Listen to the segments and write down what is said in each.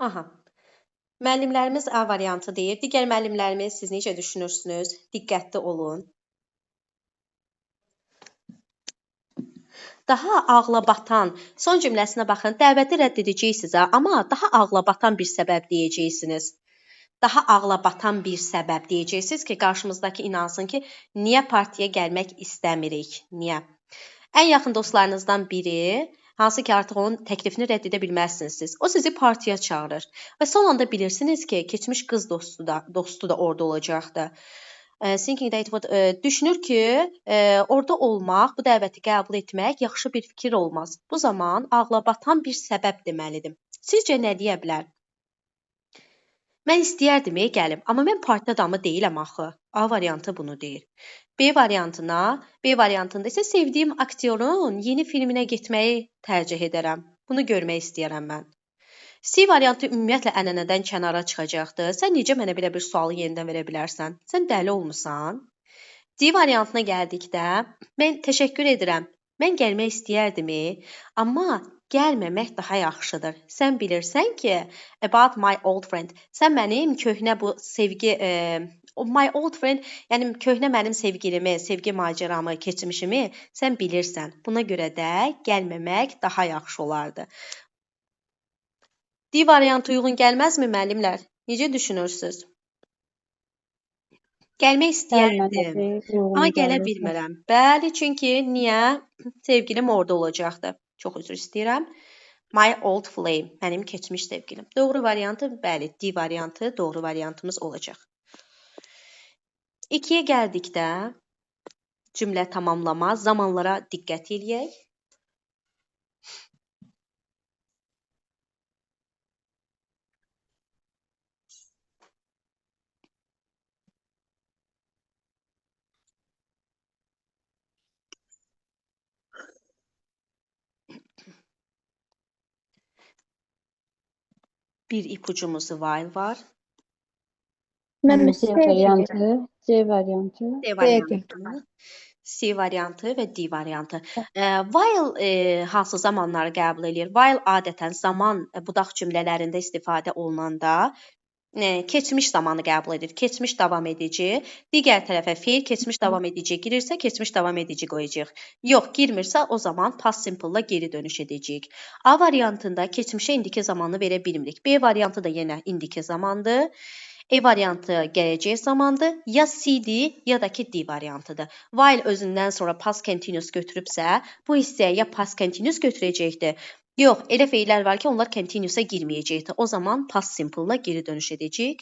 Aha. Müəllimlərimiz A variantı deyir. Digər müəllimlərimiz siz necə düşünürsünüz? Diqqətli olun. Daha ağlabatan, son cümləsinə baxın, dəvəti rədd edəcəksiniz, amma daha ağlabatan bir səbəb deyəcəksiniz. Daha ağlabatan bir səbəb deyəcəksiniz ki, qarşımızdakı inansın ki, niyə partiyaya gəlmək istəmirik, niyə? Ən yaxın dostlarınızdan biri, hansı ki artıq onun təklifini rədd edə bilməzsiniz siz. O sizi partiyaya çağırır və son anda bilirsiniz ki, keçmiş qız dostu da orada olacaqdı. Thinking that would düşünür ki, orada olmaq, bu dəvəti qəbul etmək yaxşı bir fikir olmaz. Bu zaman ağlabatan bir səbəb deməlidir. Sizcə nə deyə bilər? Mən istəyərdim gəlim, amma mən partiya adamı deyiləm axı. A variantı bunu deyir. B variantında isə sevdiyim aktyorun yeni filminə getməyi tərcih edərəm. Bunu görmək istəyirəm mən. C variantı ümumiyyətlə ənənədən kənara çıxacaqdır. Sən necə mənə belə bir sualı yenidən verə bilərsən? Sən dəli olmusan? D variantına gəldikdə, mən təşəkkür edirəm. Mən gəlmək istəyərdim, amma gəlməmək daha yaxşıdır. Sən bilirsən ki, about my old friend. Sən mənim köhnə bu sevgi, my old friend, yəni köhnə mənim sevgilimi, sevgi macəramı, keçmişimi sən bilirsən. Buna görə də gəlməmək daha yaxşı olardı. D variantı uyğun gəlməzmi müəllimlər? Necə düşünürsüz? Gəlmək istəyərdim, amma gələ bilmirəm. Bəli, çünki niyə? Sevgilim orada olacaqdı. Çox üzr istəyirəm. My old flame, mənim keçmiş sevgilim. Doğru variantı, bəli, D variantı doğru variantımız olacaq. 2-yə gəldikdə cümlə tamamlama, zamanlara diqqət eləyək. Bir ipucumuz while var. Mən C variantı, C variantı. D variantı. C variantı və D variantı. While hansı zamanları qəbul edir? While adətən zaman budaq cümlələrində istifadə olunanda keçmiş zamanı qəbul edir. Keçmiş davam edici, digər tərəfə fe'l keçmiş davam edici girirsə, keçmiş davam edici qoyacağıq. Yox, girmirsə o zaman past simple-la geri dönüş edəcəyik. A variantında keçmişə indiki zamanı verə bilmirik. B variantı da yenə indiki zamandır. E variantı gələcək zamandır. Ya C-dir, ya da ki D variantıdır. While özündən sonra past continuous götürübsə, bu hissəyə ya past continuous götürəcəkdir. Yox, elə fe'llər var ki, onlar continuous-a girməyəcəkdir. O zaman past simple-la geri dönüş edəcəyik.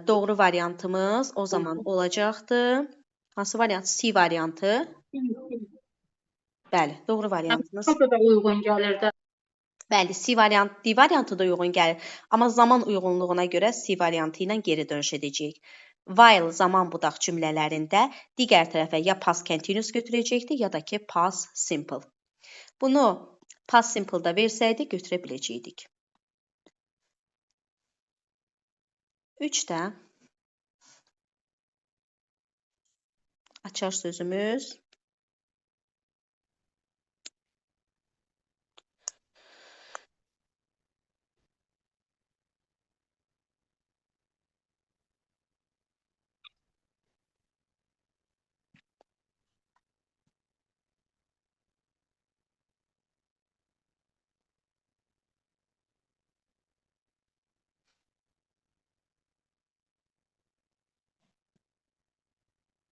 Doğru variantımız o zaman olacaqdır. Hansı variant? C variantı. Bəli, doğru variantımız. Çox da uyğun gəlir də. Bəli, C variant, D variantı da uyğun gəlir. Amma zaman uyğunluğuna görə C variantı ilə geri dönüş edəcəyik. While zaman budaq cümlələrində digər tərəfə ya past continuous götürəcəkdir, ya da ki past simple. Bunu past simple-da versəydik, götürə biləcəkdik. 3-də açar sözümüz.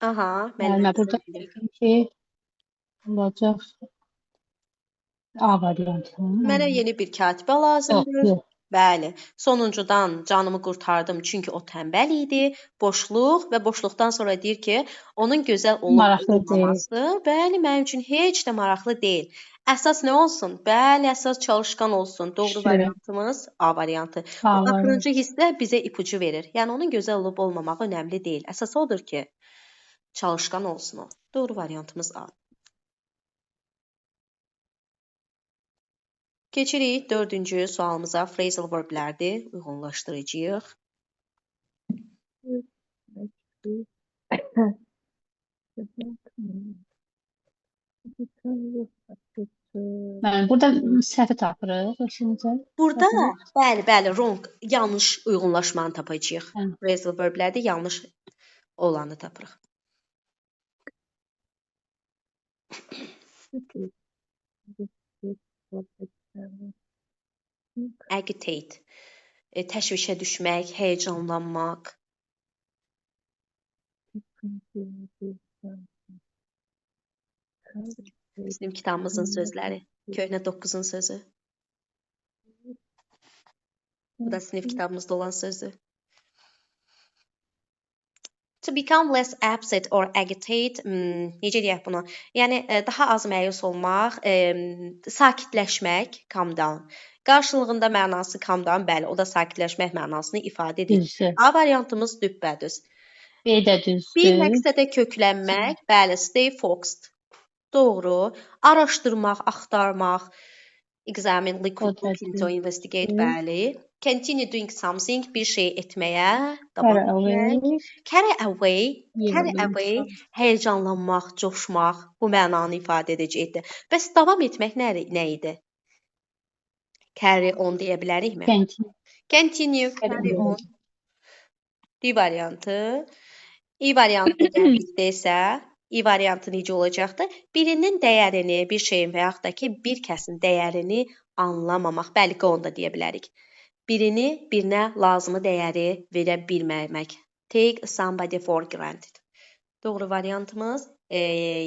Aha, Müəllimə, burada ki, olacaq A variantı. Mənə yeni bir katibə lazımdır. Yox. Bəli, sonuncudan canımı qurtardım çünki o tənbəl idi. Boşluq və boşluqdan sonra deyir ki, onun gözəl Maraqlı olmaması, bəli, mənim üçün heç də maraqlı deyil. Əsas nə olsun? Bəli, əsas çalışqan olsun. Doğru variantımız A variantı. Bu axırıncı hissə bizə ipucu verir. Yəni onun gözəl olub olmamağı önəmli deyil. Əsas odur ki, çalışqan olsun o. Doğru variantımız A. Keçirik 4-cü sualımıza. Phrasal verblərdir. Uyğunlaşdıracağıq. Yəni burada səhvi tapırıq işimizə. Burada bəli, wrong, yanlış uyğunlaşmanı tapacağıq. Hə. Phrasal verblərdə yanlış olanı tapırıq. Agitate, təşvişə düşmək, həyəcanlanmaq. Bizim kitabımızın sözləri, köhnə 9-un sözü. Bu da sinif kitabımızda olan sözdür. To become less upset or agitate, necə deyək bunu? Yəni daha az məyus olmaq, sakitləşmək, calm down. Qarşılığında mənası calm down, bəli, o da sakitləşmək mənasını ifadə edir. Düzdür. A variantımız düppədüz. B də düzdür. Bir məqsədə köklənmək, bəli, stay focused. Doğru. Araşdırmaq, axtarmaq, examine, look into, investigate, bəli. Continue doing something, bir şey etməyə, davam etmək. Carry away, həyəcanlanmaq, coşmaq, bu mənanı ifadə edəcəkdir. Bəs davam etmək nə idi? Carry on deyə bilərikmi? Continue, carry on. D variantı. I variantı gəldikdə isə, I variantı necə olacaqdır? Birinin dəyərini, bir şeyin və yaxud da ki, bir kəsin dəyərini anlamamaq. Bəli, onu da deyə bilərik. Birinə lazımı dəyəri verə bilməmək. Take somebody for granted. Doğru variantımız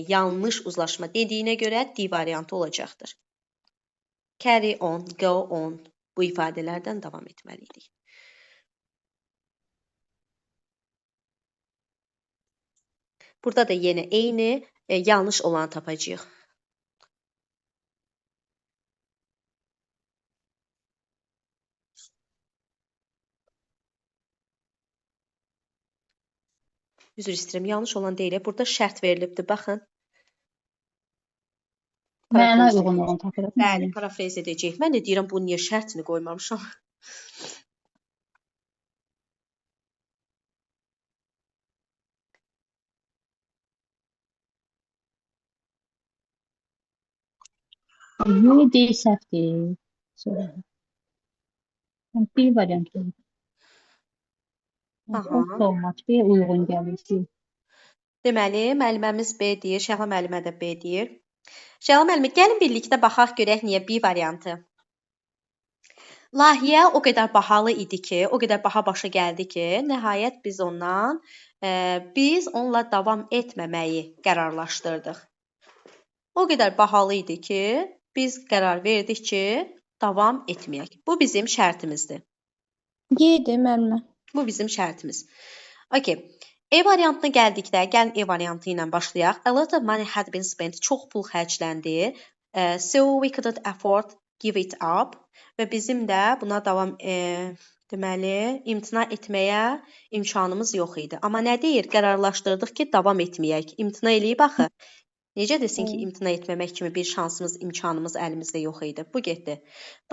yanlış uzlaşma dediyinə görə D variantı olacaqdır. Carry on, go on. Bu ifadələrdən davam etməliydik. Burada da yenə eyni yanlış olanı tapacağıq. Üzr istəyirəm, yanlış olan deyil. Burada şərt verilibdir, baxın. Məna uyğun olan tapırıq. Bəli, parafrez edəcəyik. Mən də deyirəm, bu niyə şərtini qoymamışam? Yox, deyil, səhvdir. Bir variant olur. Olmaz, bir uyğun gəlir. Deməli, müəlliməmiz B deyir, Şəhla müəllimə də B deyir. Şəhla müəllimə, gəlin birlikdə baxaq görək niyə B variantı. Layihə o qədər bahalı idi ki, o qədər baha başa gəldi ki, nəhayət biz onunla davam etməməyi qərarlaşdırdıq. O qədər bahalı idi ki, biz qərar verdik ki, davam etməyək. Bu bizim şərtimizdir. Yedi müəllimə. Bu bizim şərtimiz. Okay. E variantına gəldikdə, gəlin E variantı ilə başlayaq. A lot of money had been spent. Çox pul xərcləndi. So we couldn't afford give it up. Və bizim də buna davam deməli, imtina etməyə imkanımız yox idi. Amma nə deyir? Qərarlaşdırdıq ki, davam etməyək. İmtina eləyib axı. Necə desin ki, imtina etməmək kimi bir şansımız, imkanımız əlimizdə yox idi. Bu getdi.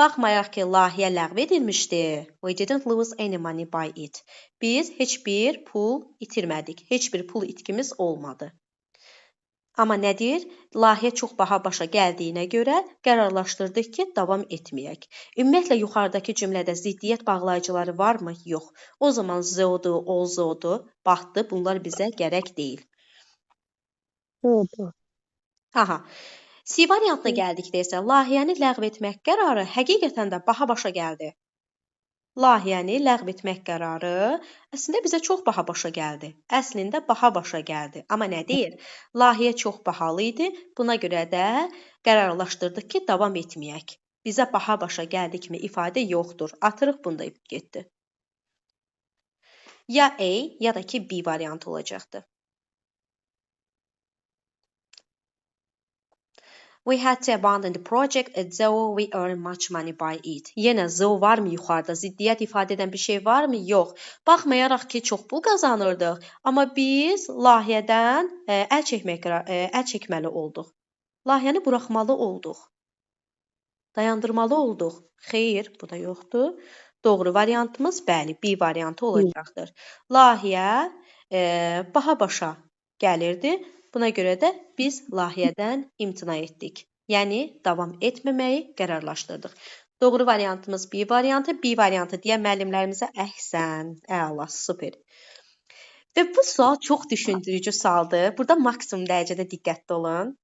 Baxmayaq ki, layihə ləğv edilmişdi. We didn't lose any money by it. Biz heç bir pul itirmədik. Heç bir pul itkimiz olmadı. Amma nə deyir? Layihə çox baha başa gəldiyinə görə qərarlaşdırdıq ki, davam etməyək. Ümumiyyətlə, yuxarıdakı cümlədə ziddiyyət bağlayıcıları varmı? Yox. O zaman zodu, olzodu, batdı. Bunlar bizə gərək deyil. Doğru. Aha. C variantına gəldikdə isə layihəni ləğv etmək qərarı həqiqətən də baha başa gəldi. Layihəni ləğv etmək qərarı əslində bizə çox baha başa gəldi. Əslində baha başa gəldi. Amma nə deyir? Layihə çox bahalı idi. Buna görə də qərarlaşdırdıq ki, davam etməyək. Bizə baha başa gəldi kimi ifadə yoxdur. Atırıq, bunda getdi. Ya A, ya da ki B variantı olacaqdı. We had to abandon the project though we earned much money by it. Yenə though varmı yuxarıda? Ziddiyyət ifadə edən bir şey varmı? Yox. Baxmayaraq ki, çox pul qazanırdıq, amma biz layihədən əl çəkməli olduq. Layihəni buraxmalı olduq. Dayandırmalı olduq. Xeyr, bu da yoxdur. Doğru variantımız bəli, B variantı olacaqdır. Layihə baha başa gəlirdi. Buna görə də biz layihədən imtina etdik. Yəni davam etməməyi qərarlaşdırdıq. Doğru variantımız B variantı. B variantı deyən müəllimlərimizə əhsən, əla, super. Və bu sual çox düşündürücü sualdır. Burada maksimum dərəcədə diqqətli olun.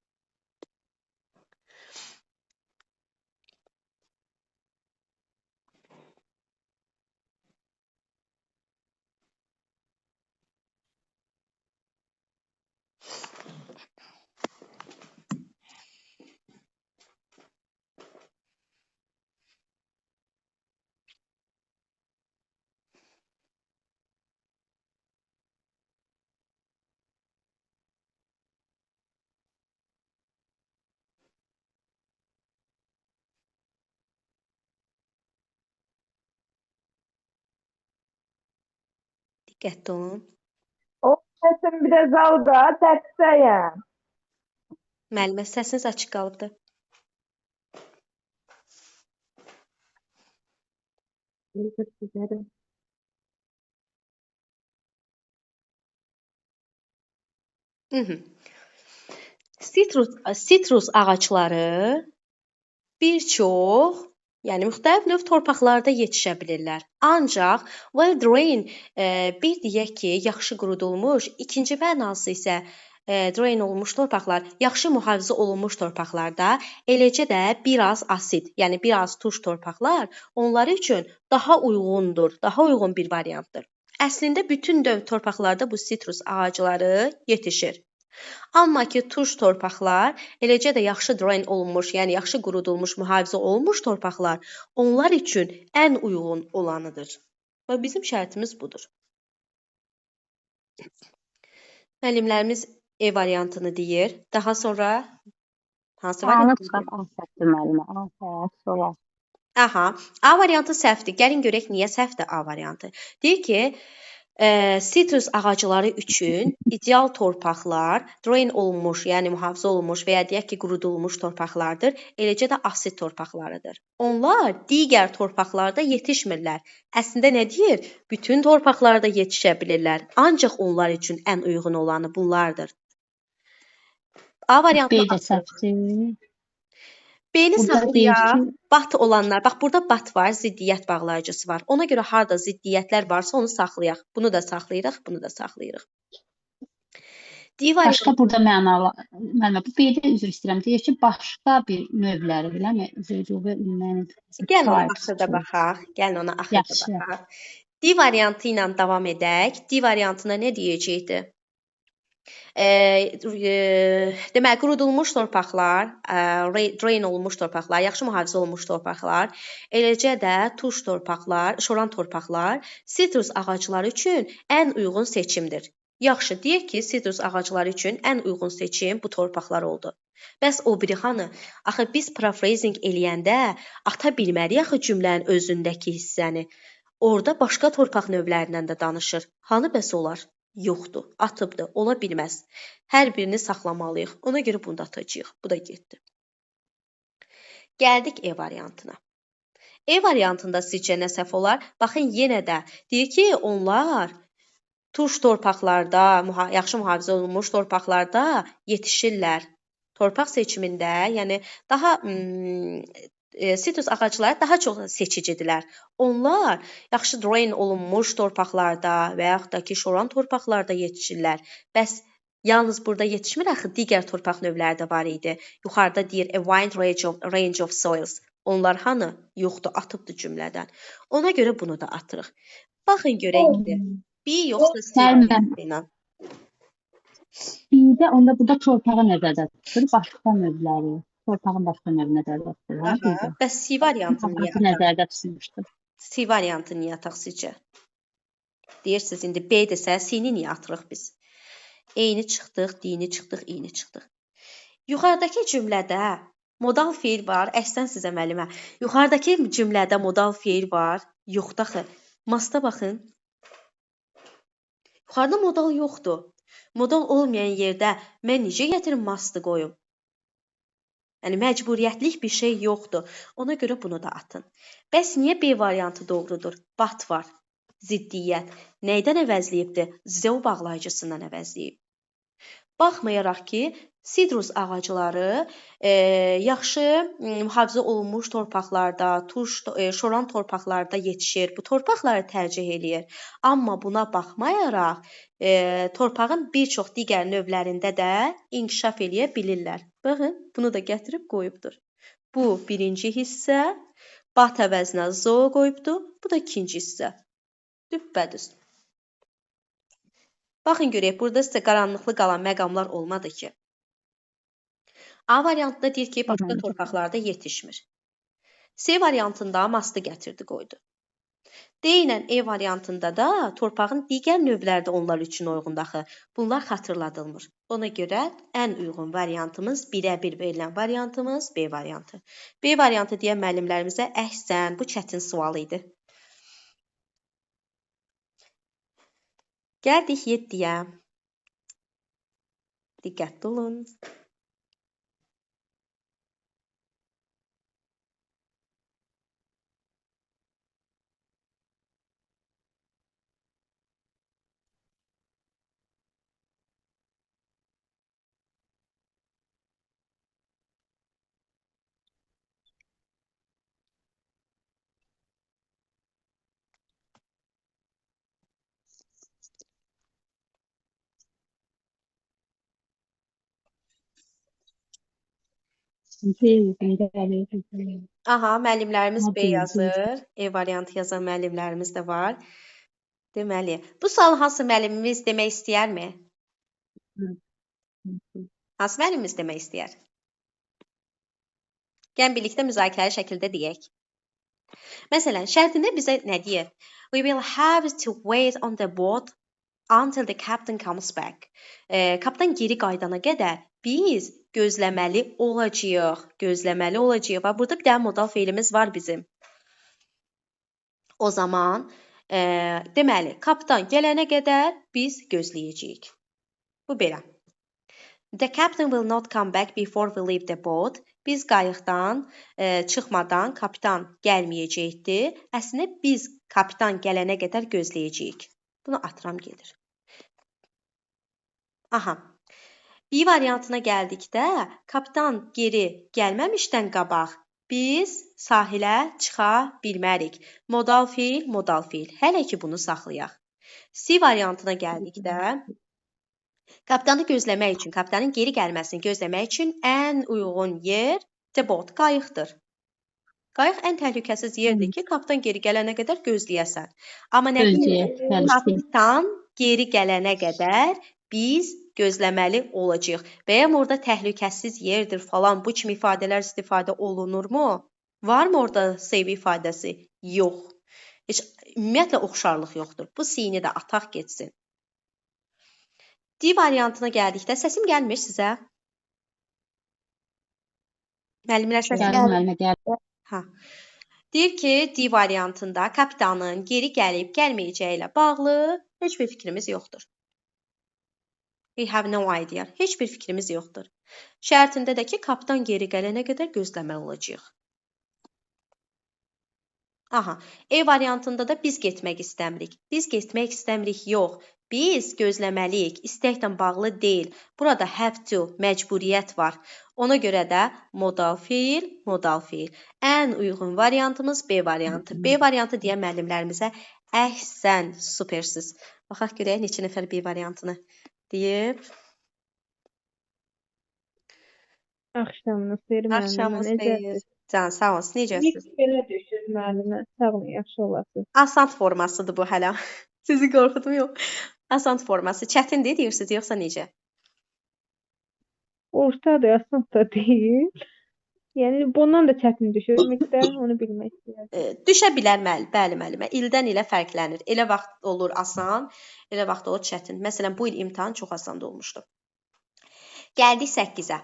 Diqqətli olun. O sesim biraz aldı, dərsdəyəm. Müəllimə səsiniz açıq qalıbdı. Sitrus ağacları bir çox, yəni müxtəlif növ torpaqlarda yetişə bilirlər. Ancaq well drained bir deyək ki, yaxşı qurudulmuş, ikinci mənası isə drain olunmuş torpaqlar, yaxşı mühafizə olunmuş torpaqlarda, eləcə də biraz asid, yəni biraz turş torpaqlar onlar üçün daha uyğundur, daha uyğun bir variantdır. Əslində bütün növ torpaqlarda bu sitrus ağacları yetişir. Amma ki, turş torpaqlar, eləcə də yaxşı drain olunmuş, yəni yaxşı qurudulmuş, mühafizə olunmuş torpaqlar onlar üçün ən uyğun olanıdır. Və bizim şərtimiz budur. Müəllimlərimiz E variantını deyir. Daha sonra hansı variantı deyir? Aha, A variantı səhvdir. Gəlin görək niyə səhvdir A variantı. Deyir ki, sitrus ağacları üçün ideal torpaqlar drain olunmuş, yəni mühafizə olunmuş və ya deyək ki, qurudulmuş torpaqlardır. Eləcə də asid torpaqlarıdır. Onlar digər torpaqlarda yetişmirlər. Əslində nə deyir? Bütün torpaqlarda yetişə bilirlər. Ancaq onlar üçün ən uyğun olanı bunlardır. A variantı B-ni saxlayaq. Bat olanlar, bax burada bat var, ziddiyyət bağlayıcısı var. Ona görə harda ziddiyyətlər varsa onu saxlayaq. Bunu da saxlayırıq, bunu da saxlayırıq. Başqa burada mənalı, müəllimə, bu B-də üzr istəyirəm, deyir ki, başqa bir növləri biləmi? Gəlin ona axırda baxaq. Gəlin ona axırda baxaq. D variantı ilə davam edək. D variantına nə deyəcəkdir? Demək, qurudulmuş torpaqlar, drain olunmuş torpaqlar, yaxşı mühafizə olunmuş torpaqlar, eləcə də turş torpaqlar, şoran torpaqlar sitrus ağacları üçün ən uyğun seçimdir. Yaxşı, deyək ki, sitrus ağacları üçün ən uyğun seçim bu torpaqlar oldu. Bəs o biri xanı, axı biz paraphrasing eləyəndə ata bilmərik axı cümlənin özündəki hissəni. Orada başqa torpaq növlərindən də danışır. Hanı bəs olar? Yoxdur, atıbdır, ola bilməz. Hər birini saxlamalıyıq. Ona görə bunu da atacağıq. Bu da getdi. Gəldik E variantına. E variantında sizcə nə səhv olar? Baxın, yenə də deyir ki, onlar turş torpaqlarda, yaxşı mühafizə olunmuş torpaqlarda yetişirlər. Torpaq seçimində, yəni daha sitrus ağacları daha çox seçicidirlər. Onlar yaxşı drain olunmuş torpaqlarda və yaxud da ki, şoran torpaqlarda yetişirlər. Bəs yalnız burada yetişmir, axı digər torpaq növləri də var idi. Yuxarıda deyir a wide range of soils. Onlar hanı? Yoxdur, atıbdır cümlədən. Ona görə bunu da atırıq. Baxın görək. B yoxsa C ilə. B-də onda burada torpağı nəzərdə tutulur, başqa növləri. Torpağın başqa növü nəzərdə tutulur. Bəs C variantını niyə ataq? Nəzərdə tutulmuşdur. C variantını niyə ataq sizcə? Deyirsiniz, indi B-dirsə, C-ni niyə atırıq biz? E-ni çıxdıq, D-ni çıxdıq, E-ni çıxdıq. Yuxarıdakı cümlədə modal feil var. Əslən sizə müəllimə. Yuxarıdakı cümlədə modal feil var. Yoxdur axı. Masta baxın. Yuxarıda modal yoxdur. Modal olmayan yerdə mən necə gətirim mastı qoyum? Yəni məcburiyyətlik bir şey yoxdur. Ona görə bunu da atın. Bəs niyə B variantı doğrudur? Bat var. Ziddiyyət. Nəydən əvəzləyibdir? Zeo bağlayıcısından əvəzləyib. Baxmayaraq ki, sitrus ağacları yaxşı mühafizə olunmuş torpaqlarda, şoran torpaqlarda yetişir. Bu torpaqları tərcih eləyir. Amma buna baxmayaraq torpağın bir çox digər növlərində də inkişaf eləyə bilirlər. Baxın, bunu da gətirib qoyubdur. Bu birinci hissə, bat əvəzinə zoo qoyubdur. Bu da ikinci hissə. Düppədüz. Baxın görək, burada sizə qaranlıqlı qalan məqamlar olmadı ki. A variantında deyir ki, başqa torpaqlarda yetişmir. C variantında mastı gətirdi, qoydu. D ilə E variantında da torpağın digər növləri də onlar üçün uyğundur. Bunlar xatırladılmır. Ona görə ən uyğun variantımız birə-bir verilən variantımız B variantı. B variantı deyən müəllimlərimizə əhsən, bu çətin sual idi. Gəldik 7-yə. Diqqətli olun. Aha, müəllimlərimiz B yazır. E variantı yazan müəllimlərimiz də var. Deməli, bu sualı hansı müəllimimiz demək istəyərmi? Hansı müəllimimiz demək istəyər? Gəlin birlikdə müzakirəli şəkildə deyək. Məsələn, şərtində bizə nə deyir? We will have to wait on the boat until the captain comes back. Kapitan geri qayıdana qədər biz gözləməli olacağıq. Gözləməli olacağıq. Və burada bir dənə modal feilimiz var bizim. O zaman deməli, kapitan gələnə qədər biz gözləyəcəyik. Bu belə. The captain will not come back before we leave the boat. Biz qayıqdan çıxmadan kapitan gəlməyəcəkdir. Əslində biz kapitan gələnə qədər gözləyəcəyik. Bunu atıram gedir. Aha. B variantına gəldikdə kapitan geri gəlməmişdən qabaq biz sahilə çıxa bilmərik. Modal fiil, modal fiil. Hələ ki bunu saxlayaq. C variantına gəldikdə kapitanı gözləmək üçün, kapitanın geri gəlməsini gözləmək üçün ən uyğun yer the boat, qayıqdır. Qayıq ən təhlükəsiz yerdir ki, kapitan geri gələnə qədər gözləyəsən. Amma nə deyir? Kapitan geri gələnə qədər biz gözləməli olacağıq. Bəyəm orada təhlükəsiz yerdir falan bu kimi ifadələr istifadə olunurmu? Varmı orada save ifadəsi? Yox. Heç ümumiyyətlə oxşarlıq yoxdur. Bu C-ni də ataq getsin. D variantına gəldikdə səsim gəlmir sizə? Müəllimlər səsim gəlmir. Ha. Deyir ki, D variantında kapitanın geri gəlib gəlməyəcəyi ilə bağlı heç bir fikrimiz yoxdur. We have no idea. Heç bir fikrimiz yoxdur. Şərtində də ki, kapitan geri gələnə qədər gözləməli olacağıq. Aha, E variantında da biz getmək istəmirik. Biz getmək istəmirik, yox. Biz gözləməliyik. İstəklə bağlı deyil. Burada have to, məcburiyyət var. Ona görə də modal fiil, modal fiil. Ən uyğun variantımız B variantı. B variantı deyən müəllimlərimizə əhsən, supersiz. Baxaq görək neçə nəfər B variantını deyib. Axşamınız xeyir müəllimə. Axşamınız xeyir. Can, sağ olun. Necəsiz? Belə düşür müəllimə. Sağ olun, yaxşı olasınız. Asant formasıdır bu hələ. Sizi qorxutmuyor. Asant forması. Çətindir deyirsiniz, yoxsa necə? Ortadır, asant da deyil. Yəni bundan da çətin düşür ümumiyyətlə, onu bilmək istəyirəm. Düşə bilər bəli müəllimə. İldən ilə fərqlənir. Elə vaxt olur asan, elə vaxt olur çətin. Məsələn, bu il imtahan çox asan olmuşdu. Gəldik 8-ə.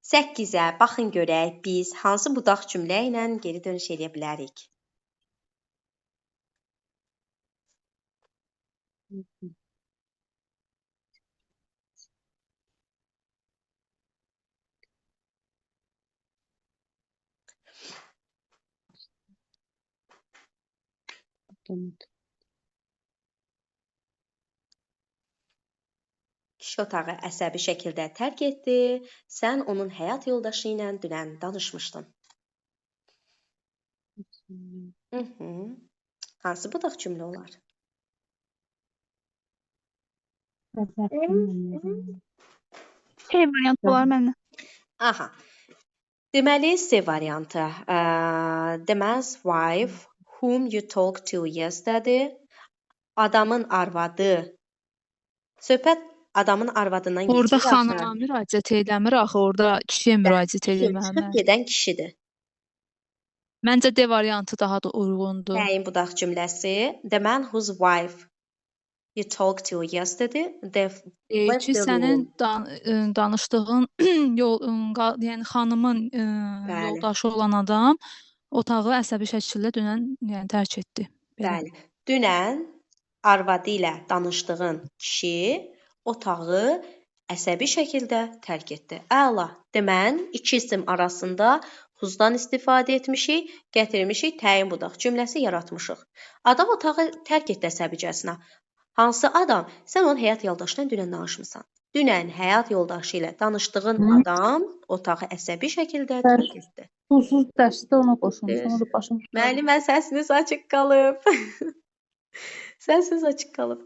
8-ə baxın görək biz hansı budaq cümlə ilə geri dönüş edə bilərik. Kişi otağı əsəbi şəkildə tərk etdi. Sən onun həyat yoldaşı ilə dünən danışmışdın. Hansı budaq cümlə olar? C variantı var məndə. Aha. Deməli, C variantı. The man's wife whom you talked to yesterday. Adamın arvadı. Söhbət adamın arvadından Orada geçir. xanıma müraciət eləmir axı, orada kişiyə müraciət Çıxıb eləməli. gedən kişidir. Məncə D variantı daha da uyğundur. Təyin budaq cümləsi. The man whose wife you talked to yesterday. Deyir ki, sənin danışdığın yəni xanımın Bəli. yoldaşı olan adam otağı əsəbi şəkildə dünən yəni tərk etdi. Bəli. Dünən arvadı ilə danışdığın kişi otağı əsəbi şəkildə tərk etdi. Əla. Demən iki isim arasında who'dan istifadə etmişik, gətirmişik, təyin budaq cümləsi yaratmışıq. Adam otağı tərk etdi əsəbicəsinə. Hansı adam? Sən onun həyat yoldaşıyla dünən danışmısan. Dünən həyat yoldaşı ilə danışdığın adam otağı əsəbi şəkildə tərk etdi. Susuz dərsdə ona qoşulmuş. Onu da başım. Müəllimə səsiniz açıq qalıb. Səsiniz açıq qalıb.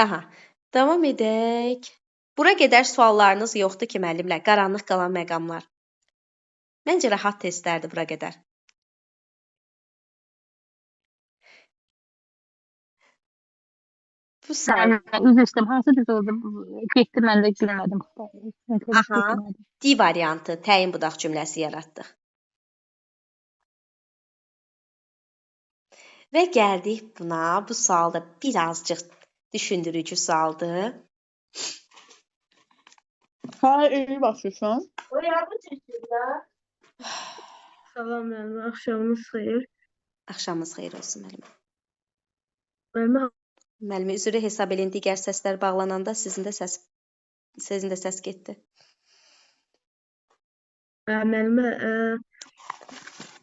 Aha, davam edək. Bura qədər suallarınız yoxdur ki, müəllimlər, qaranlıq qalan məqamlar. Məncə rahat testlərdir bura qədər. Bu sual. Üzr istəyirəm. Hansı düz oldu? Getdi, mən də bilmədim. Aha, D variantı, təyin budaq cümləsi yaratdıq. Və gəldik buna. Bu sual da birazcıq düşündürücü sualdır. iyi başlayırsan. Salam müəllimə, axşamınız xeyir. Axşamınız xeyir olsun müəllimə. Müəllimə, Müəllimə üzrə hesab edin, digər səslər bağlananda sizin də səs getdi. müəllimə,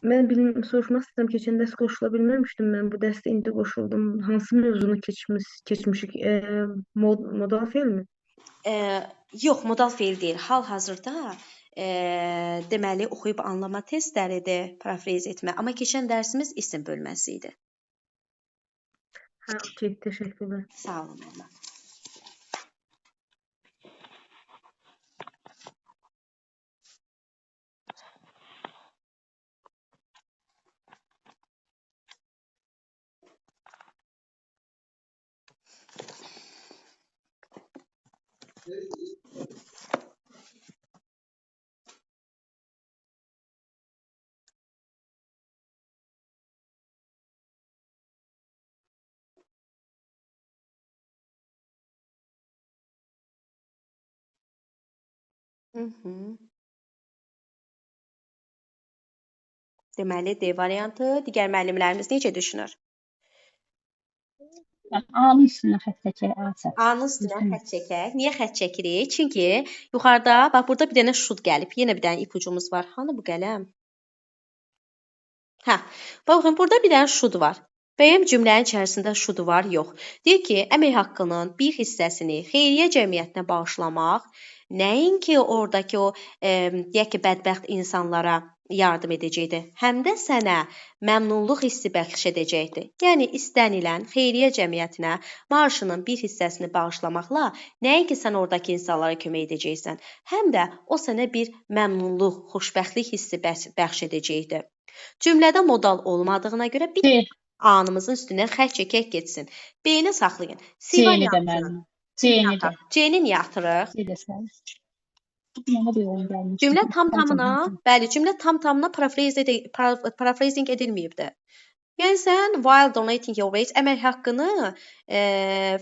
mən soruşmaq istəyirəm, keçən dərs qoşula bilməmişdim mən, bu dərsdə indi qoşuldum. Hansı mövzunu keçmişik? Modal feilmi? Yox, modal feil deyil. Hal-hazırda deməli oxuyub anlama testləridir, parafrez etmə. Amma keçən dərsimiz isim bölməsi idi. Hə, okey, təşəkkürlər. Sağ olun müəllimə. Deməli, D variantı. Digər müəllimlərimiz necə düşünür? A-nın üstünə xətt çəkək, A-sə. A-nın üstünə xətt çəkək. Niyə xətt çəkirik? Çünki yuxarıda, bax burada bir dənə şut gəlib. Yenə bir dənə ipucumuz var. Hanı bu qələm? Hə, baxın, burada bir dənə şut var. Bəyəm cümlənin içərisində şudu var? Yox. Deyir ki, əmək haqqının bir hissəsini xeyriyyə cəmiyyətinə bağışlamaq, nəinki oradakı o, deyək ki, bədbəxt insanlara yardım edəcəkdir, həm də sənə məmnunluq hissi bəxş edəcəkdir. Yəni, istənilən xeyriyyə cəmiyyətinə maaşının bir hissəsini bağışlamaqla nəinki sən oradakı insanlara kömək edəcəksən, həm də o sənə bir məmnunluq, xoşbəxtlik hissi bəxş edəcəkdir. Cümlədə modal olmadığına görə bir A-nımızın üstündən xətt çəkək getsin. B-ni saxlayın. C-ni də mənim. C-ni də. C-ni niyə atırıq? C-ni də sən. Mənə bir oyun gəlmiş. Cümlə tam-tamına, bəli, cümlə tam-tamına paraphrasing edilməyibdir. Yəni, sən while donating your wage, əmək haqqını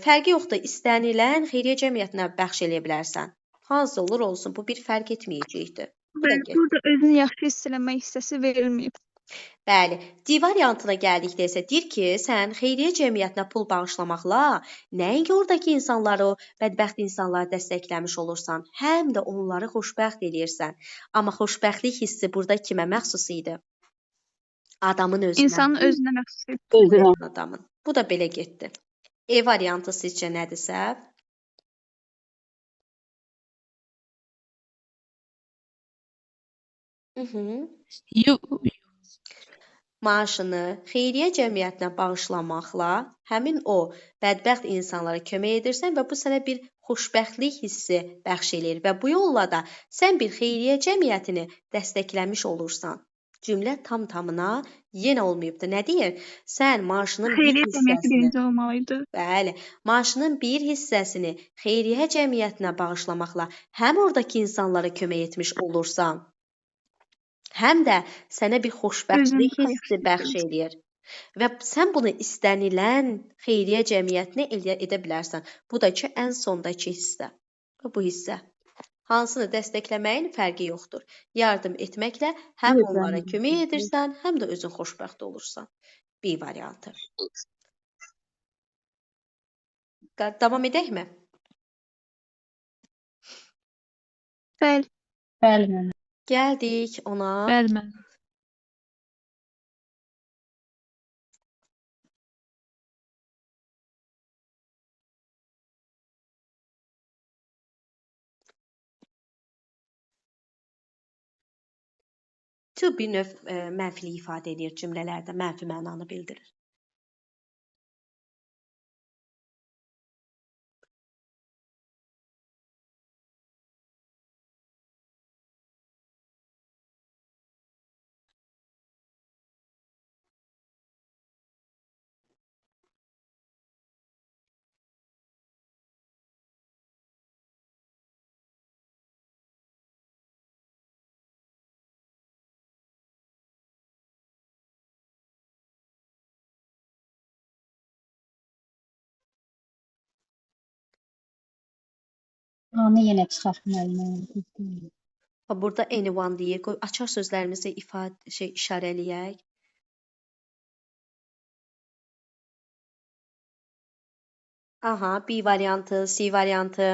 fərqi yoxdur, istənilən xeyriyyə cəmiyyətinə bəxş eləyə bilərsən. Hansı olur olsun, bu bir fərq etməyəcəkdir. Burada özünü yaxşı hiss eləmək hissəsi verilməyib. Bəli, D variantına gəldikdə isə deyir ki, sən xeyriyyə cəmiyyətinə pul bağışlamaqla nəinki oradakı insanları, bədbəxt insanları dəstəkləmiş olursan, həm də onları xoşbəxt eləyirsən. Amma xoşbəxtlik hissi burada kimə məxsus idi? Adamın özünə. İnsanın özünə məxsus idi. Özünə. Adamın. Bu da belə getdi. E variantı sizcə nədirsə? Yox, Maaşını xeyriyyə cəmiyyətinə bağışlamaqla həmin o bədbəxt insanlara kömək edirsən və bu sənə bir xoşbəxtlik hissi bəxş eləyir və bu yolla da sən bir xeyriyyə cəmiyyətini dəstəkləmiş olursan. Cümlə tam-tamına yenə olmayıbdı. Nə deyir? Sən maaşının bir Xeyriyyə cəmiyyəti hissəsini, birinci olmalıydı. bəli, maaşının bir hissəsini xeyriyyə cəmiyyətinə bağışlamaqla həm oradakı insanlara kömək etmiş olursan, həm də sənə bir xoşbəxtlik Özün hissi bəxş eləyir. Və sən bunu istənilən xeyriyyə cəmiyyətinə edə bilərsən. Bu da ki, ən sondakı hissə. Və bu hissə. Hansını dəstəkləməyin fərqi yoxdur. Yardım etməklə həm onlara kömək edirsən, həm də özün xoşbəxt olursan. B variantı. Davam edəkmi? Bəli. Bəli, müəllim. Gəldik ona. bəli müəllim. To bir növ mənfili ifadə edir cümlələrdə, mənfi mənanı bildirir. Anı yenə çıxart müəllim. Burada anyone deyir. Qoy açar sözlərimizi işarə eləyək. Aha, B variantı, C variantı.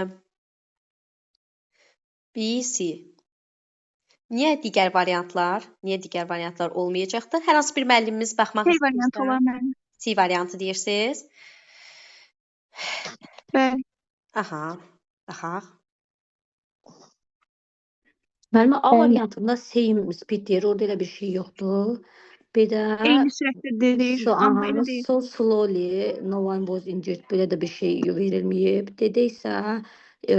B, C. Niyə digər variantlar olmayacaqdır? Hər hansı bir müəllimimiz baxmaq C variantı olar istəyirsə, müəllim. C variantı deyirsiniz. Bəli. Aha, baxaq. Müəllimə A variantında same speed deyir, orada elə bir şey yoxdur. Bir də Eyni sürətdə deyir, amma elə deyil. so slowly, no one was injured, belə də bir şey verilməyib. Dedə isə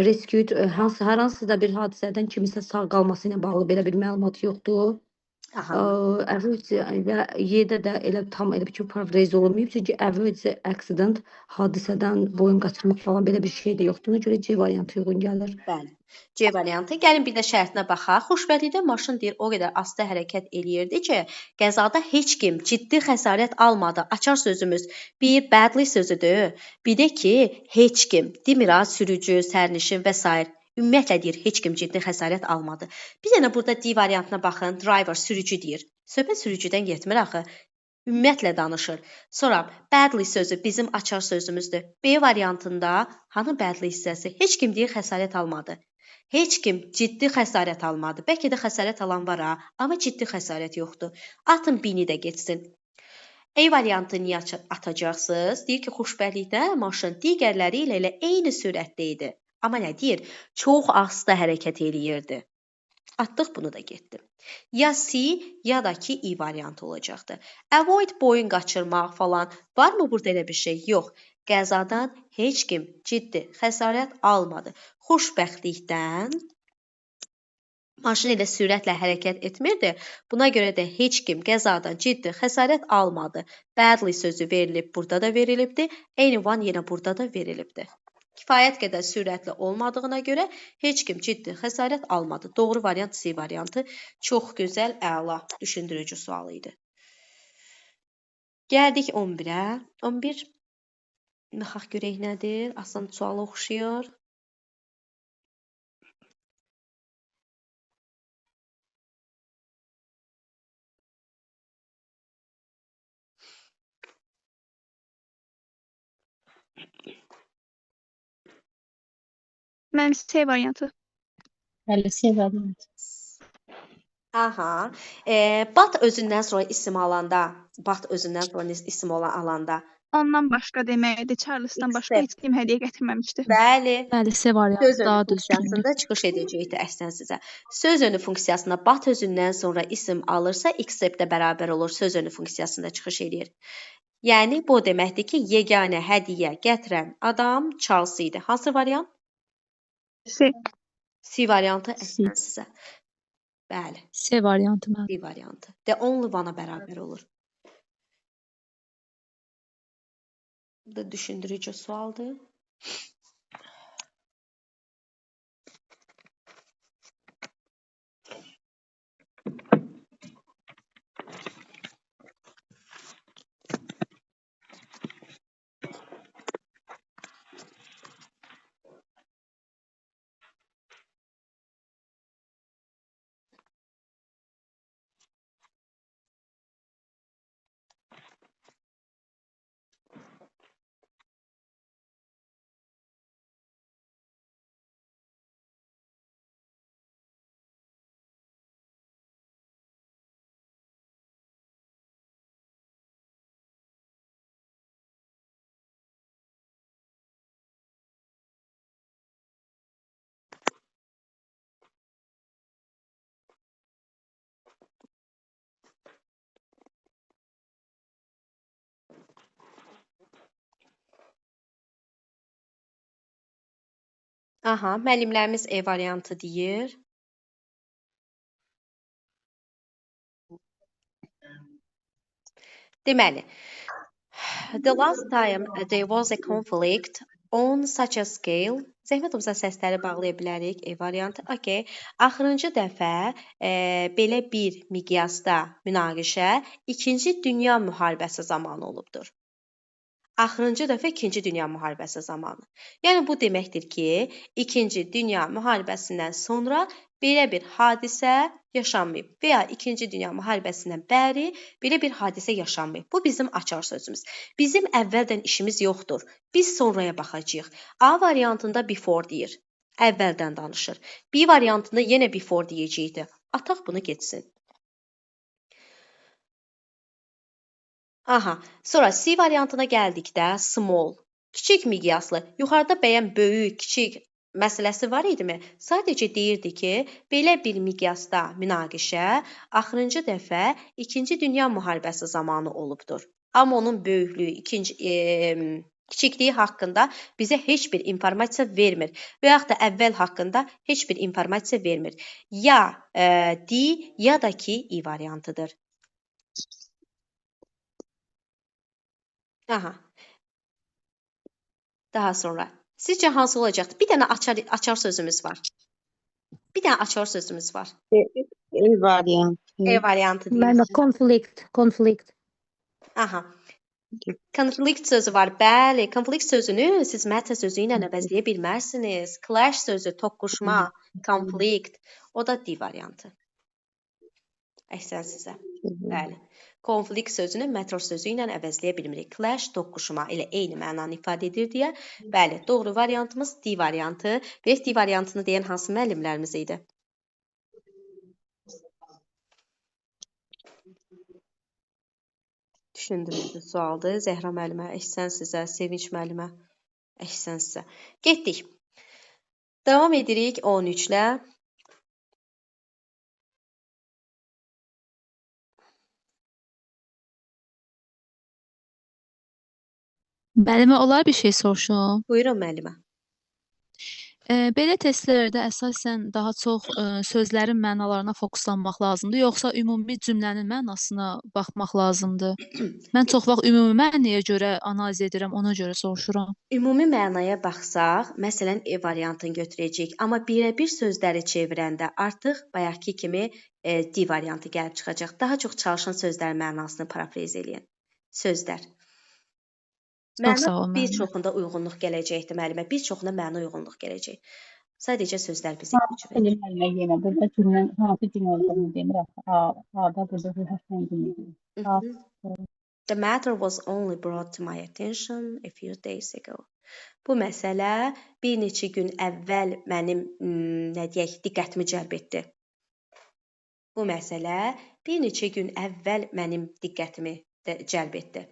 rescued, hər hansı da bir hadisədən kimisə sağ qalması ilə bağlı belə bir məlumat yoxdur. Aha. Average və Y-də də elə tam elə bir ki, paraphrase olunmayıb. Çünki average accident hadisədən boyun qaçırmaq falan belə bir şey də yoxdur. Ona görə C variantı uyğun gəlir. Bəli. C variantı. Gəlin bir də şərtinə baxaq. Xoşbəxtlikdə maşın deyir o qədər asta hərəkət eləyirdi ki, qəzada heç kim ciddi xəsarət almadı. Açar sözümüz bir badly sözüdür. Bir də ki, heç kim demir ha, sürücü, sərnişin və s. Ümumiyyətlə deyir, heç kim ciddi xəsarət almadı. Bir dənə burada D variantına baxın. Driver sürücü deyir. Söhbət sürücüdən getmir axı. Ümumiyyətlə danışır. Sonra badly sözü bizim açar sözümüzdür. B variantında hanı badly hissəsi? Heç kim deyir xəsarət almadı. Heç kim ciddi xəsarət almadı. Bəlkə də xəsarət alan var ha, amma ciddi xəsarət yoxdur. Atın B-ni də getsin. A variantı niyə atacaqsınız? Deyir ki, xoşbəxtlikdə maşın digərləri ilə eyni sürətdə idi. Amma nə deyir? Çox asta hərəkət eləyirdi. Atdıq, bunu da getdi. Ya C, ya da ki E variantı olacaqdı. Avoid boyun qaçırmaq falan. Varmı burada elə bir şey? Yox. Qəzadan heç kim ciddi xəsarət almadı. Xoşbəxtlikdən maşın elə sürətlə hərəkət etmirdi. Buna görə də heç kim qəzadan ciddi xəsarət almadı. Badly sözü verilib, burada da verilibdi. Anyone yenə burada da verilibdi. Kifayət qədər sürətli olmadığına görə heç kim ciddi xəsarət almadı. Doğru variant C variantı. Çox gözəl, əla, düşündürücü sual idi. Gəldik 11-ə. 11 baxaq görək nədir? Asan suala oxşuyur. Mənim C variantı. Bəli, C variantı. Aha. Bat özündən sonra isim alanda, Ondan başqa deməkdir. Charles'dan başqa Except. heç kim hədiyyə gətirməmişdi. Bəli. Bəli, C variantı Söz önü daha düzgündür. funksiyasında çıxış edəcəkdir əslən sizə. Söz önü funksiyasında bat özündən sonra isim alırsa except-ə bərabər olur. Söz önü funksiyasında çıxış edir. Yəni bu deməkdir ki, yeganə hədiyyə gətirən adam Charles idi. Hansı variant? C. C variantı C. əslən sizə. Bəli, C variantı mənim. C variantı. The only one-a bərabər olur. Bu da düşündürücü sualdır. Aha, müəllimlərimiz E variantı deyir. Deməli, the last time there was a conflict on such a scale, zəhmət olmasa səsləri bağlaya bilərik, E variantı. Okay. Axırıncı dəfə belə bir miqyasda münaqişə 2-ci Dünya müharibəsi zamanı olubdur. Axırıncı dəfə 2-ci Dünya müharibəsi zamanı. Yəni bu deməkdir ki, 2-ci Dünya müharibəsindən sonra belə bir hadisə yaşanmayıb və ya 2-ci Dünya müharibəsindən bəri belə bir hadisə yaşanmayıb. Bu bizim açar sözümüz. Bizim əvvəldən işimiz yoxdur. Biz sonraya baxacağıq. A variantında before deyir. Əvvəldən danışır. B variantında yenə before deyəcəkdi. Ataq bunu getsin. Aha, sonra C variantına gəldikdə small, kiçik miqyaslı, yuxarıda bəyən böyük, kiçik məsələsi var idimi? Sadəcə deyirdi ki, belə bir miqyasda münaqişə axırıncı dəfə 2-ci Dünya müharibəsi zamanı olubdur. Amma onun böyüklüyü, kiçikliyi haqqında bizə heç bir informasiya vermir və yaxud da əvvəl haqqında heç bir informasiya vermir. Ya D, ya da ki E variantıdır. Aha. Daha sonra. Sizcə hansı olacaqdır? Bir dənə açar sözümüz var. Bir dənə açar sözümüz var. E variantı. E variantı deyil. Mən də conflict. Aha. Conflict sözü var. Bəli, conflict sözünü siz matter sözü ilə əvəzləyə bilmərsiniz. Clash sözü, toqquşma, conflict. O da D variantı. Əhsən sizə. Bəli. Konflikt sözünü metro sözü ilə əvəzləyə bilmirik. Clash, toqquşma ilə eyni mənanı ifadə edir deyə. Bəli, doğru variantımız D variantı. Və D variantını deyən hansı müəllimlərimiz idi? Düşündürücü sualdır. Zəhra müəllimə, əhsən sizə, Sevinç müəllimə, əhsən sizə. Getdik. Davam edirik 13-lə. Müəllimə, olar bir şey soruşum? Buyurun müəllimə. Belə testlərdə əsasən daha çox sözlərin mənalarına fokuslanmaq lazımdır, yoxsa ümumi cümlənin mənasına baxmaq lazımdır? Mən çox vaxt ümumi mənaya görə analiz edirəm, ona görə soruşuram. Ümumi mənaya baxsaq, məsələn, E variantını götürəcəyik. Amma birə-bir sözləri çevirəndə artıq bayaqki kimi D variantı gəlib çıxacaq. Daha çox çalışan sözlərin mənasını parafrez eləyin. Sözlər. Çox sağ ol, Bir müəllimə. çoxunda uyğunluq gələcəkdir müəllimə. Bir çoxunda məna uyğunluq gələcək. Sadəcə sözlər bizi ipucu verir. Elm müəllimə yenə burada cümlə hansı cümlə olduğunu demir axı. A-da burada bir həsən cümlədir. The matter was only brought to my attention a few days ago. Bu məsələ bir neçə gün əvvəl mənim diqqətimi cəlb etdi. Bu məsələ bir neçə gün əvvəl mənim diqqətimi cəlb etdi.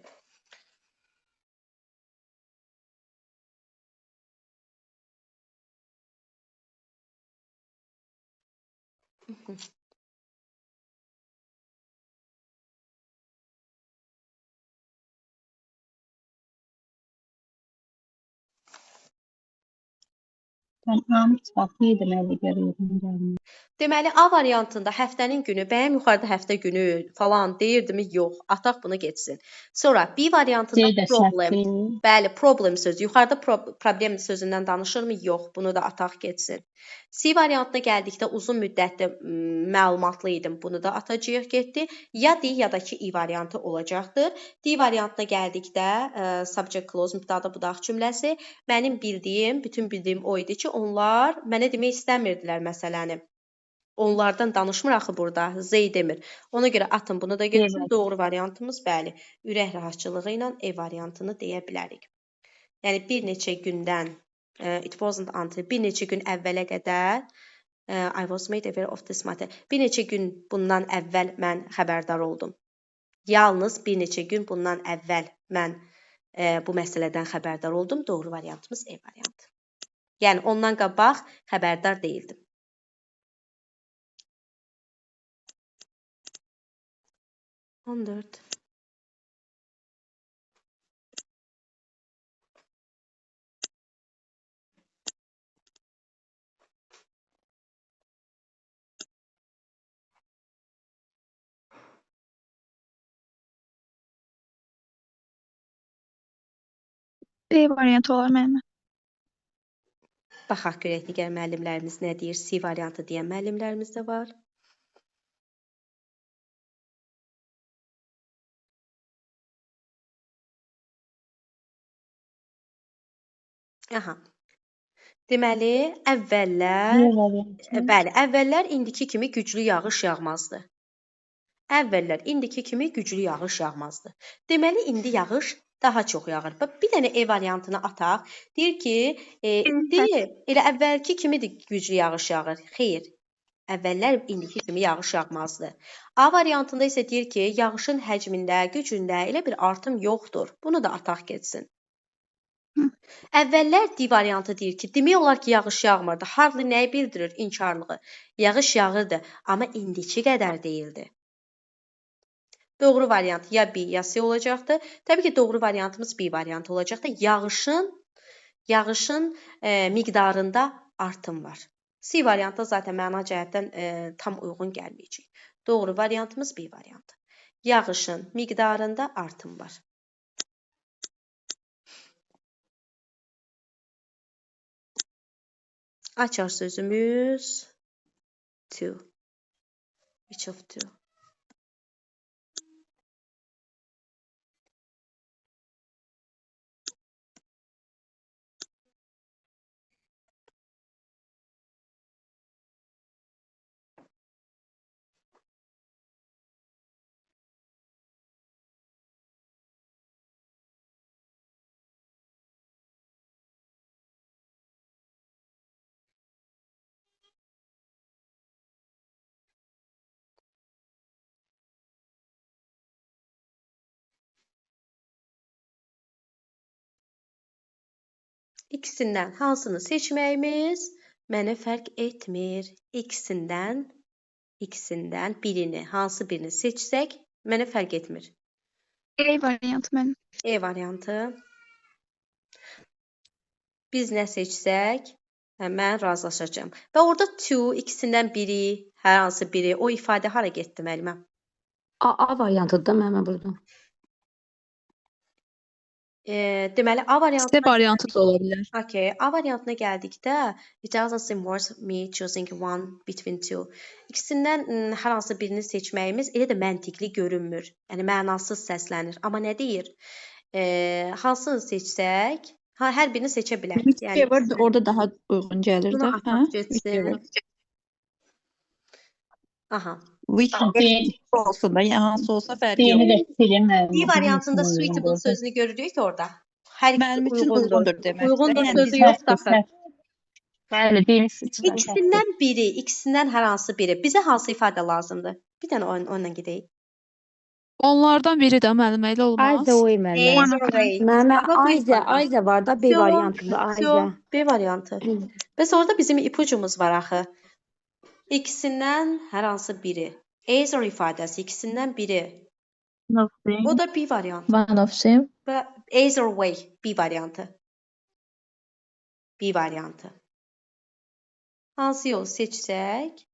Mən am çıxası deməli görüyorum gəlmir. Deməli, A variantında həftənin günü, bəyəm yuxarıda həftə günü falan deyirdimi? Yox, ataq bunu getsin. Sonra B variantında C də problem. şərtdir. Bəli, problem sözü. Yuxarıda problem sözündən danışırmı? Yox, bunu da ataq getsin. C variantına gəldikdə uzun müddətli məlumatlı idim. Bunu da atacağıq getdi. Ya D ya da ki I variantı olacaqdır. D variantına gəldikdə subject clause mübtəda budaq cümləsi. Mənim bildiyim, bütün bildiyim o idi ki, onlar mənə demək istəmirdilər məsələni. Onlardan danışmır axı burada. Z demir. Ona görə atın bunu da getsin. Evet. Doğru variantımız bəli. Ürək rahatçılığı ilə E variantını deyə bilərik. Yəni bir neçə gündən it wasn't until bir neçə gün əvvələ qədər I was made aware of this matter. Bir neçə gün bundan əvvəl mən xəbərdar oldum. Yalnız bir neçə gün bundan əvvəl mən bu məsələdən xəbərdar oldum. Doğru variantımız E variantı. Yəni ondan qabaq xəbərdar değildim. 14. B variantı olar mənim. Baxaq görək digər müəllimlərimiz nə deyir? C variantı deyən müəllimlərimiz də var. Aha. Deməli, əvvəllər, C variantı. bəli, əvvəllər indiki kimi güclü yağış yağmazdı. Əvvəllər indiki kimi güclü yağış yağmazdı. Deməli, indi yağış daha çox yağır. Bir dənə E variantını ataq. Deyir ki, indi elə əvvəlki kimi də güclü yağış yağır. Xeyr. Əvvəllər indiki kimi yağış yağmazdı. A variantında isə deyir ki, yağışın həcmində, gücündə elə bir artım yoxdur. Bunu da ataq getsin. Əvvəllər D variantı deyir ki, demək olar ki, yağış yağmırdı. Hardly nəyi bildirir? İnkarlığı. Yağış yağırdı, amma indiki qədər deyildi. Doğru variant ya B ya C olacaqdı. Təbii ki, doğru variantımız B variantı olacaqdı. Yağışın miqdarında artım var. C variantı zaten məna cəhətdən tam uyğun gəlməyəcək. Doğru variantımız B variantı. Yağışın miqdarında artım var. Açar sözümüz to. Which of two? İkisindən hansını seçməyimiz mənə fərq etmir. İkisindən birini, hansı birini seçsək mənə fərq etmir. E variantı mənim. E variantı. Biz nə seçsək, mən razılaşacağam. Və orada to, ikisindən biri, hər hansı biri, o ifadə hara getdi müəllimə? A variantıdır da mənim burada. Deməli, A C variantına variantı da ola bilər. Okay, A variantına gəldikdə it doesn't seem worth me choosing one between two. İkisindən hər hansı birini seçməyimiz elə də məntiqli görünmür. Yəni mənasız səslənir. Amma nə deyir? Hansını seçsək, hər birini seçə bilərik. Whichever var, orada daha uyğun gəlir Bunu də. ataq getsin. Aha. Whichever olsun da, yəni hansı olsa fərqi Yeni yox. də silin B variantında suitable sözünü görürük orada. Hər Mənim üçün uyğundur deməkdir. Uyğundur Yəni sözü yox daxı. Bəli, birini seçmək. İkisindən hər hansı biri. Bizə hansı ifadə lazımdır? Bir dənə onunla gedək. onlardan biri də müəllimə elə olmaz. Either way müəllimə. Either way. Mənim Amma bu ifadə. Ayza var da B variantında Ayza. B variantı. Bəs orada bizim ipucumuz var axı. İkisindən hər hansı biri. Either ifadəsi ikisindən biri. One of them. O da B variantı. One of them. Və either way B variantı. B variantı. Hansı yolu seçsək,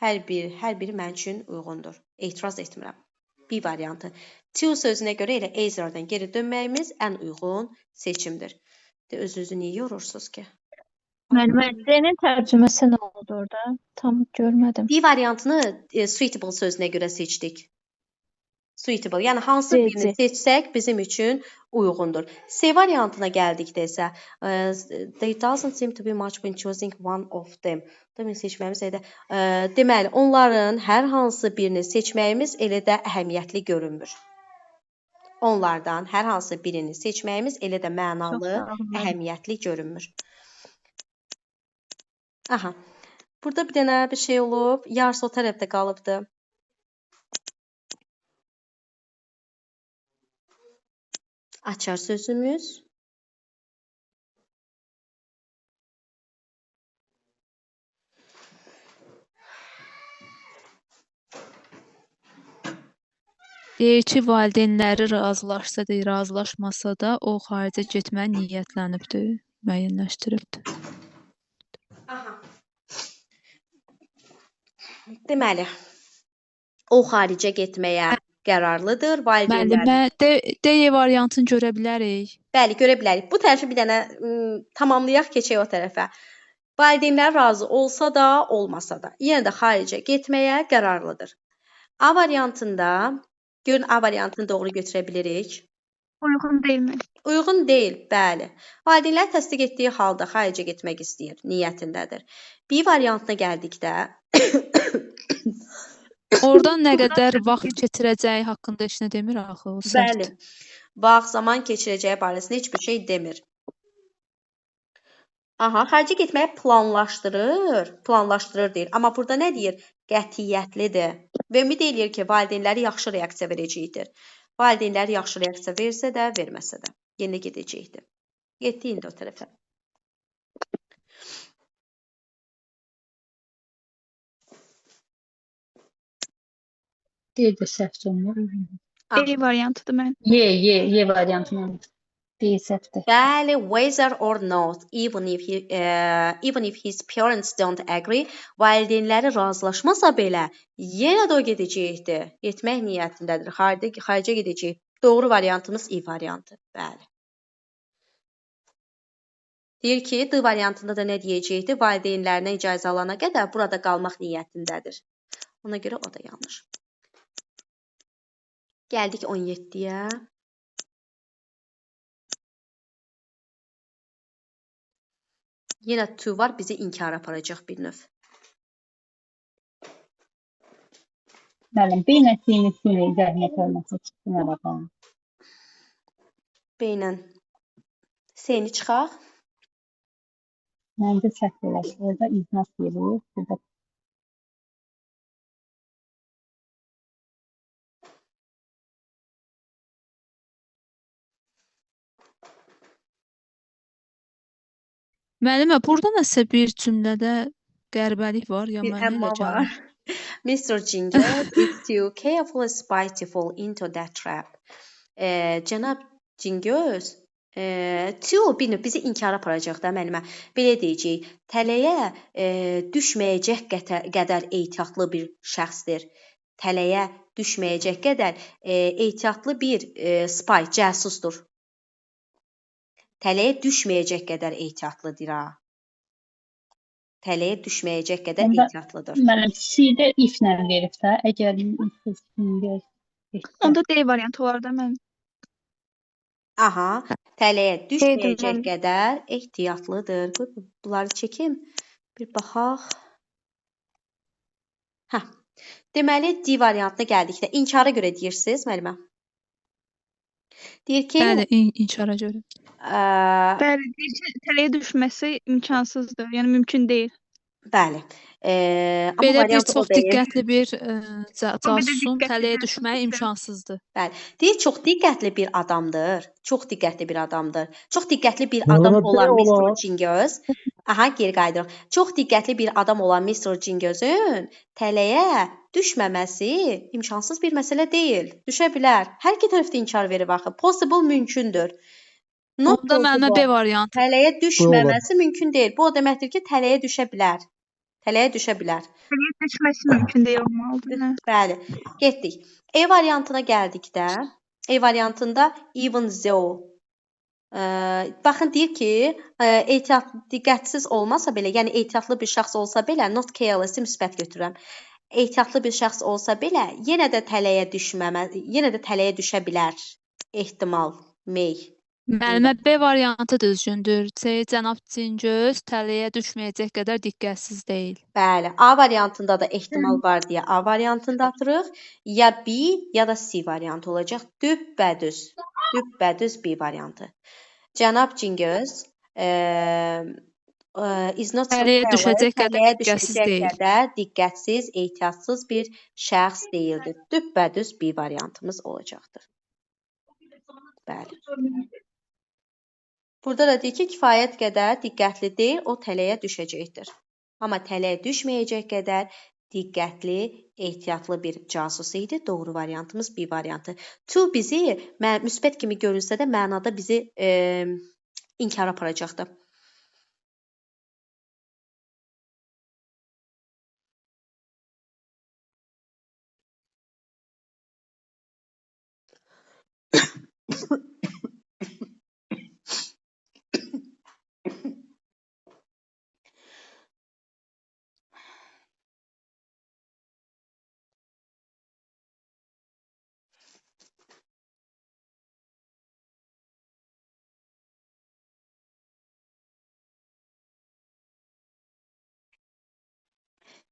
hər biri mənim üçün uyğundur. Etiraz etmirəm. B variantı. To sözünə görə elə either-dən geri dönməyimiz ən uyğun seçimdir. Özünüzü niyə yorursunuz ki? Müəllimə, D'nin tərcüməsi nə oldu orada? Tam görmədim. D variantını suitable sözünə görə seçdik. Suitable, yəni hansı C, birini C. seçsək bizim üçün uyğundur. C variantına gəldikdə isə they doesn't seem to be much when choosing one of them. Demək seçməyimiz elə deməli onların hər hansı birini seçməyimiz elə də əhəmiyyətli görünmür. Onlardan hər hansı birini seçməyimiz elə də mənalı, Çox sağ olun. əhəmiyyətli görünmür. Aha. Burada bir dənə bir şey olub. Yarısı o tərəfdə qalıbdı. Açar sözümüz. Deyir ki, valideynləri razılaşsa da, razılaşmasa da o xaricə getməyə niyyətlənibdir, müəyyənləşdiribdir. Aha. Deməli, o xaricə getməyə qərarlıdır. Valideynlər Müəllimə, D variantını görə bilərik. bəli, görə bilərik. Bu tərəfi bir dənə tamamlayaq, keçək o tərəfə. Valideynlər razı olsa da, olmasa da, yenə də xaricə getməyə qərarlıdır. A variantında, görün A variantını doğru götürə bilirik. uyğun deyilmi? Uyğun deyil, bəli. Valideynlər təsdiq etdiyi halda xaricə getmək istəyir, niyyətindədir. B variantına gəldikdə Oradan nə qədər vaxt keçirəcəyi haqqında heç nə demir axı o sərt. bəli, vaxt, zaman keçirəcəyi barəsində heç bir şey demir. Aha, xaricə getməyi planlaşdırır deyir. Amma burada nə deyir? Qətiyyətlidir. Və ümid eləyir ki, valideynləri yaxşı reaksiya verəcəkdir. Valideynləri yaxşı reaksiya versə də, verməsə də yenə gedəcəkdir. Getdi indi o tərəfə. D də səhv olmur. A variantıdır mən. Y variantının D səhvdir. Bəli, whether or not, even if his parents don't agree, valideynləri razılaşmasa belə, yenə də o gedəcəkdir. Getmək niyyətindədir. Xaricə gedəcək. Doğru variantımız I variantı. Bəli. Deyir ki, D variantında da nə deyəcəkdir? Valideynlərinə icazə alana qədər burada qalmaq niyyətindədir. Ona görə o da yanlış. Gəldik 17-yə. Yenə to var, bizi inkara aparacaq bir növ. Müəllim, beynəsini sini zəhmət olmasa çıxsın aradan. Beynən seni çıxaq. Məncə səhv elədi. Orada iznat verir. Burada Müəllimə, burada nəsə bir cümlədə qəribəlik var, ya Bir mənə əmma elə var. gəlir. Mr. Ginger is too careful spy to fall into that trap. Cənab Cingöz bir növ bizi inkara aparacaq da müəllimə. Belə deyəcək, tələyə düşməyəcək qədər ehtiyatlı bir şəxsdir. Tələyə düşməyəcək qədər ehtiyatlı bir spy, casusdur. Tələyə düşməyəcək qədər ehtiyatlıdır ha. Tələyə düşməyəcək qədər Onda ehtiyatlıdır. müəllim C-də if-lə verib də, əgər Onda D variantı olar da mən. Aha, tələyə düşməyəcək Deydim, qədər ehtiyatlıdır. Qoy bunları çəkim. Bir baxaq. Hə. Deməli D variantına gəldikdə inkara görə deyirsiniz müəllimə. Deyir ki, Bəli, inkara görə. Bəli, deyir ki, tələyə düşməsi imkansızdır. Yəni mümkün deyil. Bəli. Amma Belə bir variantı o çox deyil. diqqətli bir O bir də casusun diqqətli tələyə bir düşməyi casusun. imkansızdır. Bəli. Deyir çox diqqətli bir adamdır. Çox diqqətli bir adamdır. Çox diqqətli bir Müəllimə, adam bir olan Mr. olar. Cingöz. Aha, geri qayıdırıq. Çox diqqətli bir adam olan Mr. Cingözün tələyə düşməməsi imkansız bir məsələ deyil. Düşə bilər. Hər iki tərəf də inkar verir axı. Possible mümkündür. Not Onda müəllimə B possible. variantı. Tələyə Bu olar. düşməməsi mümkün deyil. Bu o deməkdir ki, tələyə düşə bilər. Tələyə düşə bilər. Tələyə düşməsi mümkün deyil olmalıdır. Nə? Bəli. Getdik. E variantına gəldikdə, E variantında even though baxın deyir ki, diqqətsiz olmasa belə, yəni ehtiyatlı bir şəxs olsa belə, not careless müsbət götürürəm. Ehtiyatlı bir şəxs olsa belə, yenə də tələyə düşə bilər. Ehtimal, may. Müəllimə B variantı düzgündür. Cənab Cingöz tələyə düşməyəcək qədər diqqətsiz deyil. Bəli, A variantında da ehtimal var deyə A variantında atırıq. Ya B ya da C variantı olacaq. Düppədüz. Düppədüz B variantı. Cənab Cingöz is not so Tələyə careless, düşəcək qədər tələyə diqqətsiz düşəcək deyil. qədər diqqətsiz, ehtiyatsız bir şəxs deyildir. Düppədüz B variantımız olacaqdır. Bəli. Burada da deyir ki, kifayət qədər diqqətli deyil, o tələyə düşəcəkdir. Amma tələyə düşməyəcək qədər diqqətli, ehtiyatlı bir casus idi. Doğru variantımız B variantı. To bizi müsbət kimi görünsə də mənada bizi inkara aparacaqdır.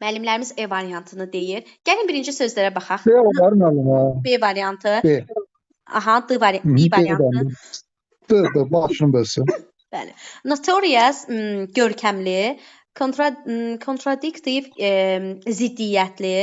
Müəllimlərimiz E variantını deyir. Gəlin birinci sözlərə baxaq. B olar müəllimə. B variantı. B. Aha, B variantı. D, başını bölsün. Bəli. Notorious, görkəmli, contradictive, ziddiyyətli,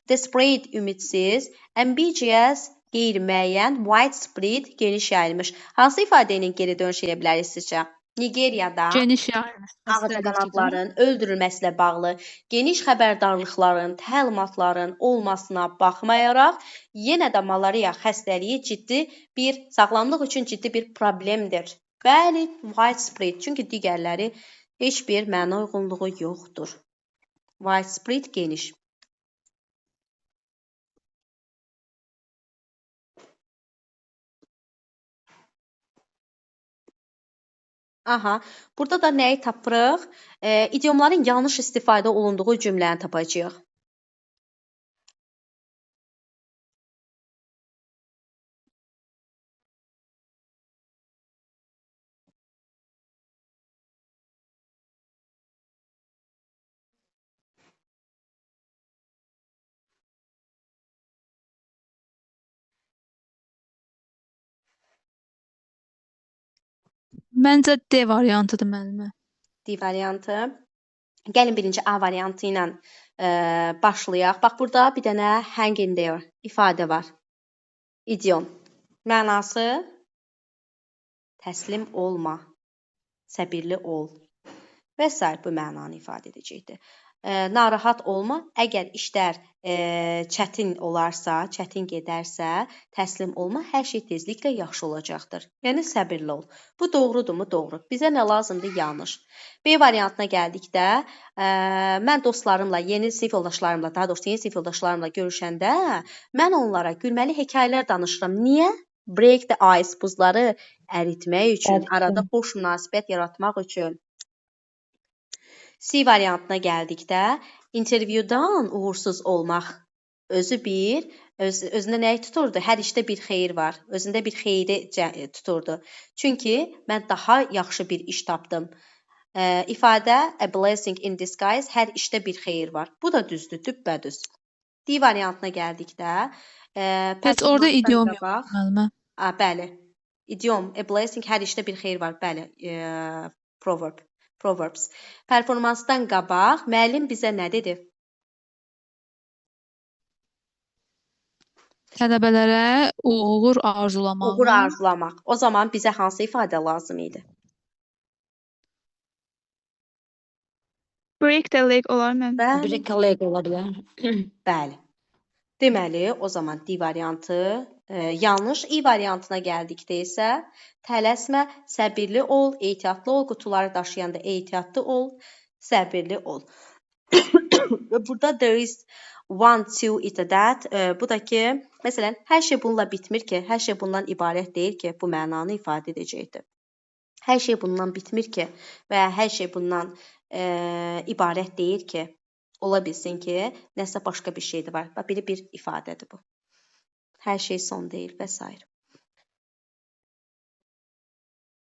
desperate, ümidsiz, ambiguous, qeyri-müəyyən, widespread, geniş yayılmış. Hansı ifadə ilə geri dönüş edə bilərik sizcə? Nigeriyada Geniş yayılmış. ağcaqanadların öldürülməsi ilə bağlı geniş xəbərdarlıqların, təlimatların olmasına baxmayaraq, yenə də malariya xəstəliyi ciddi bir sağlamlıq üçün ciddi bir problemdir. Bəli, widespread, çünki digərləri heç bir məna uyğunluğu yoxdur. Widespread geniş. Aha, burada da nəyi tapırıq? İdiomların yanlış istifadə olunduğu cümləni tapacağıq. Məncə D variantıdır müəllimə. D variantı. Gəlin birinci A variantı ilə başlayaq. Bax, burada bir dənə hang in there ifadə var. İdiom. Mənası təslim olma, səbirli ol və s. bu mənanı ifadə edəcəkdir. Narahat olma, əgər işlər çətin olarsa, çətin gedərsə, təslim olma, hər şey tezliklə yaxşı olacaqdır. Yəni səbirli ol. Bu doğrudurmu? Doğru. Bizə nə lazımdır? Yanlış. B variantına gəldikdə, mən dostlarımla, yeni sinif yoldaşlarımla, daha doğrusu yeni sinif yoldaşlarımla görüşəndə, mən onlara gülməli hekayələr danışıram. Niyə? Break the ice, buzları əritmək üçün, arada xoş münasibət yaratmaq üçün. C variantına gəldikdə, intervyudan uğursuz olmaq özündə nəyi tuturdu? Hər işdə bir xeyir var. Özündə bir xeyri tuturdu. Çünki mən daha yaxşı bir iş tapdım. İfadə a blessing in disguise, hər işdə bir xeyir var. Bu da düzdür, düppədüz. D variantına gəldikdə, Heç orada idiom yox müəllimə. Bəli. İdiom, a blessing, hər işdə bir xeyir var. Bəli, proverb. Proverbs. Performansdan qabaq müəllim bizə nə dedi? Tələbələrə uğur arzulamağı, Uğur arzulamaq. O zaman bizə hansı ifadə lazım idi? Break the leg olar mən. Bəli, Break a leg ola bilər. bəli. Deməli, o zaman D variantı yanlış. I variantına gəldikdə isə tələsmə, səbirli ol, ehtiyatlı ol, qutuları daşıyanda ehtiyatlı ol, səbirli ol. Burada there is one, two, it that. Bu da ki, məsələn, hər şey bununla bitmir ki, hər şey bundan ibarət deyil ki, bu mənanı ifadə edəcəkdir. Hər şey bundan bitmir ki və ya hər şey bundan ibarət deyil ki, ola bilsin ki, nəsə başqa bir şey də var. Belə bir ifadədir bu. Hər şey son deyil və s.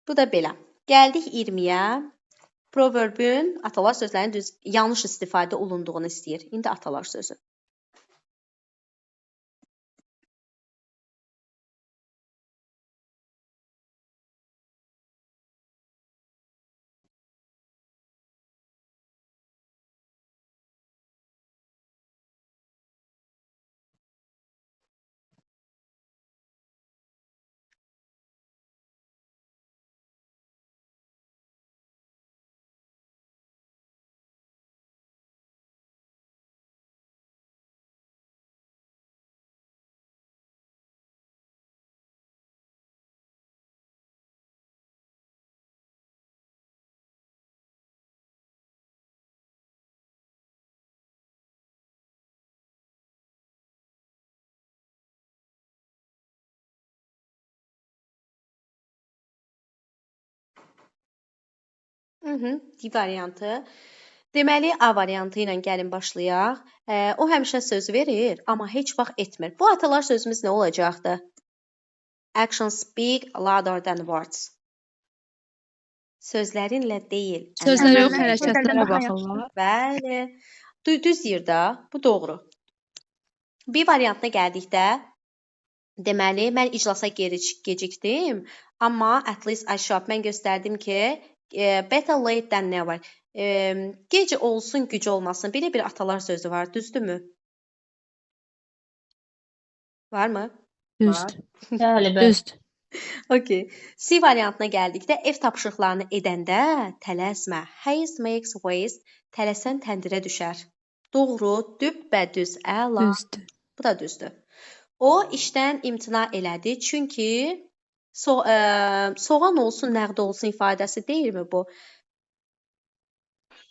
Bu da belə. Gəldik 20-yə. Proverbün atalar sözlərinin yanlış istifadə olunduğunu istəyir. İndi atalar sözü. D variantı. Deməli, A variantı ilə gəlin başlayaq. O həmişə söz verir, amma heç vaxt etmir. Bu atalar sözümüz nə olacaqdı? Actions speak louder than words. Sözlərinlə deyil. sözlərə yox, Əməllər hərəkətlərə sözlərdən daha baxırlar. Bəli. Düz deyir də. Bu doğru. B variantına gəldikdə, deməli, mən iclasa gecikdim, amma at least I showed. Mən göstərdim ki, better late than never. Gec olsun, güc olmasın. Belə bir atalar sözü var, düzdürmü? Varmı? Düzdür. Bəli, bəli. Düzdür. Okay. C variantına gəldikdə ev tapşırıqlarını edəndə tələsmə. Haste makes waste. Tələsən təndirə düşər. Doğru, düppədüz, əla. Düzdür. Bu da düzdür. O işdən imtina elədi, çünki soğan olsun, nəğd olsun ifadəsi deyilmi bu?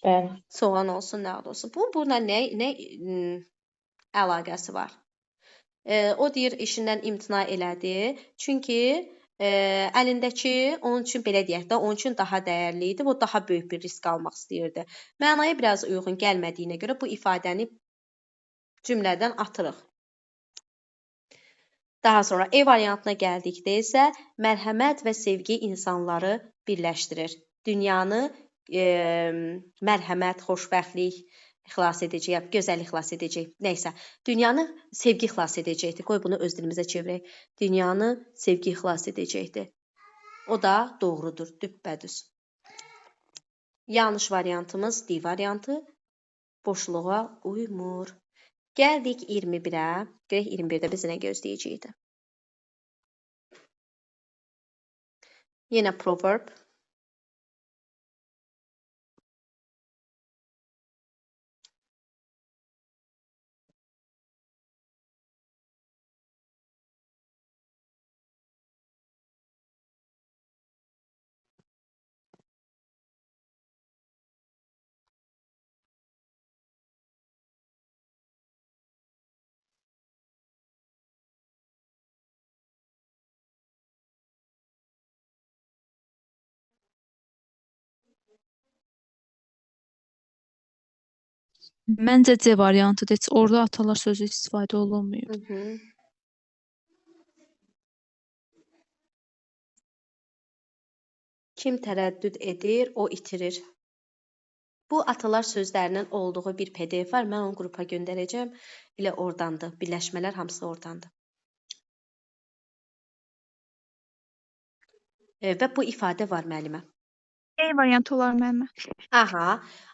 Bəli. Soğan olsun, nəğd olsun. Bununla nə əlaqəsi var? O deyir, işindən imtina elədi, çünki əlindəki onun üçün belə deyək də, onun üçün daha dəyərli idi, o daha böyük bir risk almaq istəyirdi. Mənaya biraz uyğun gəlmədiyinə görə bu ifadəni cümlədən atırıq. Daha sonra E variantına gəldikdə isə mərhəmət və sevgi insanları birləşdirir. Dünyanı mərhəmət, xoşbəxtlik xilas edəcək, gözəllik xilas edəcək. Nəysə, dünyanı sevgi xilas edəcəkdir. Qoy bunu öz dilimizə çevirək. Dünyanı sevgi xilas edəcəkdir. O da doğrudur, düppədüz. Yanlış variantımız D variantı. Boşluğa uymur. Gəldik 21-ə. Görək 21-də bizi nə gözləyəcəkdir. Yenə proverb. Məncə C variantıdır. Heç orada atalar sözü istifadə olunmuyor. Kim tərəddüd edir, o itirir. Bu atalar sözlərinin olduğu bir PDF var. Mən onu qrupa göndərəcəm. Elə oradandır. Birləşmələr hamısı oradandır. Və bu ifadə var müəllimə. E variantı olar müəllimə. Aha.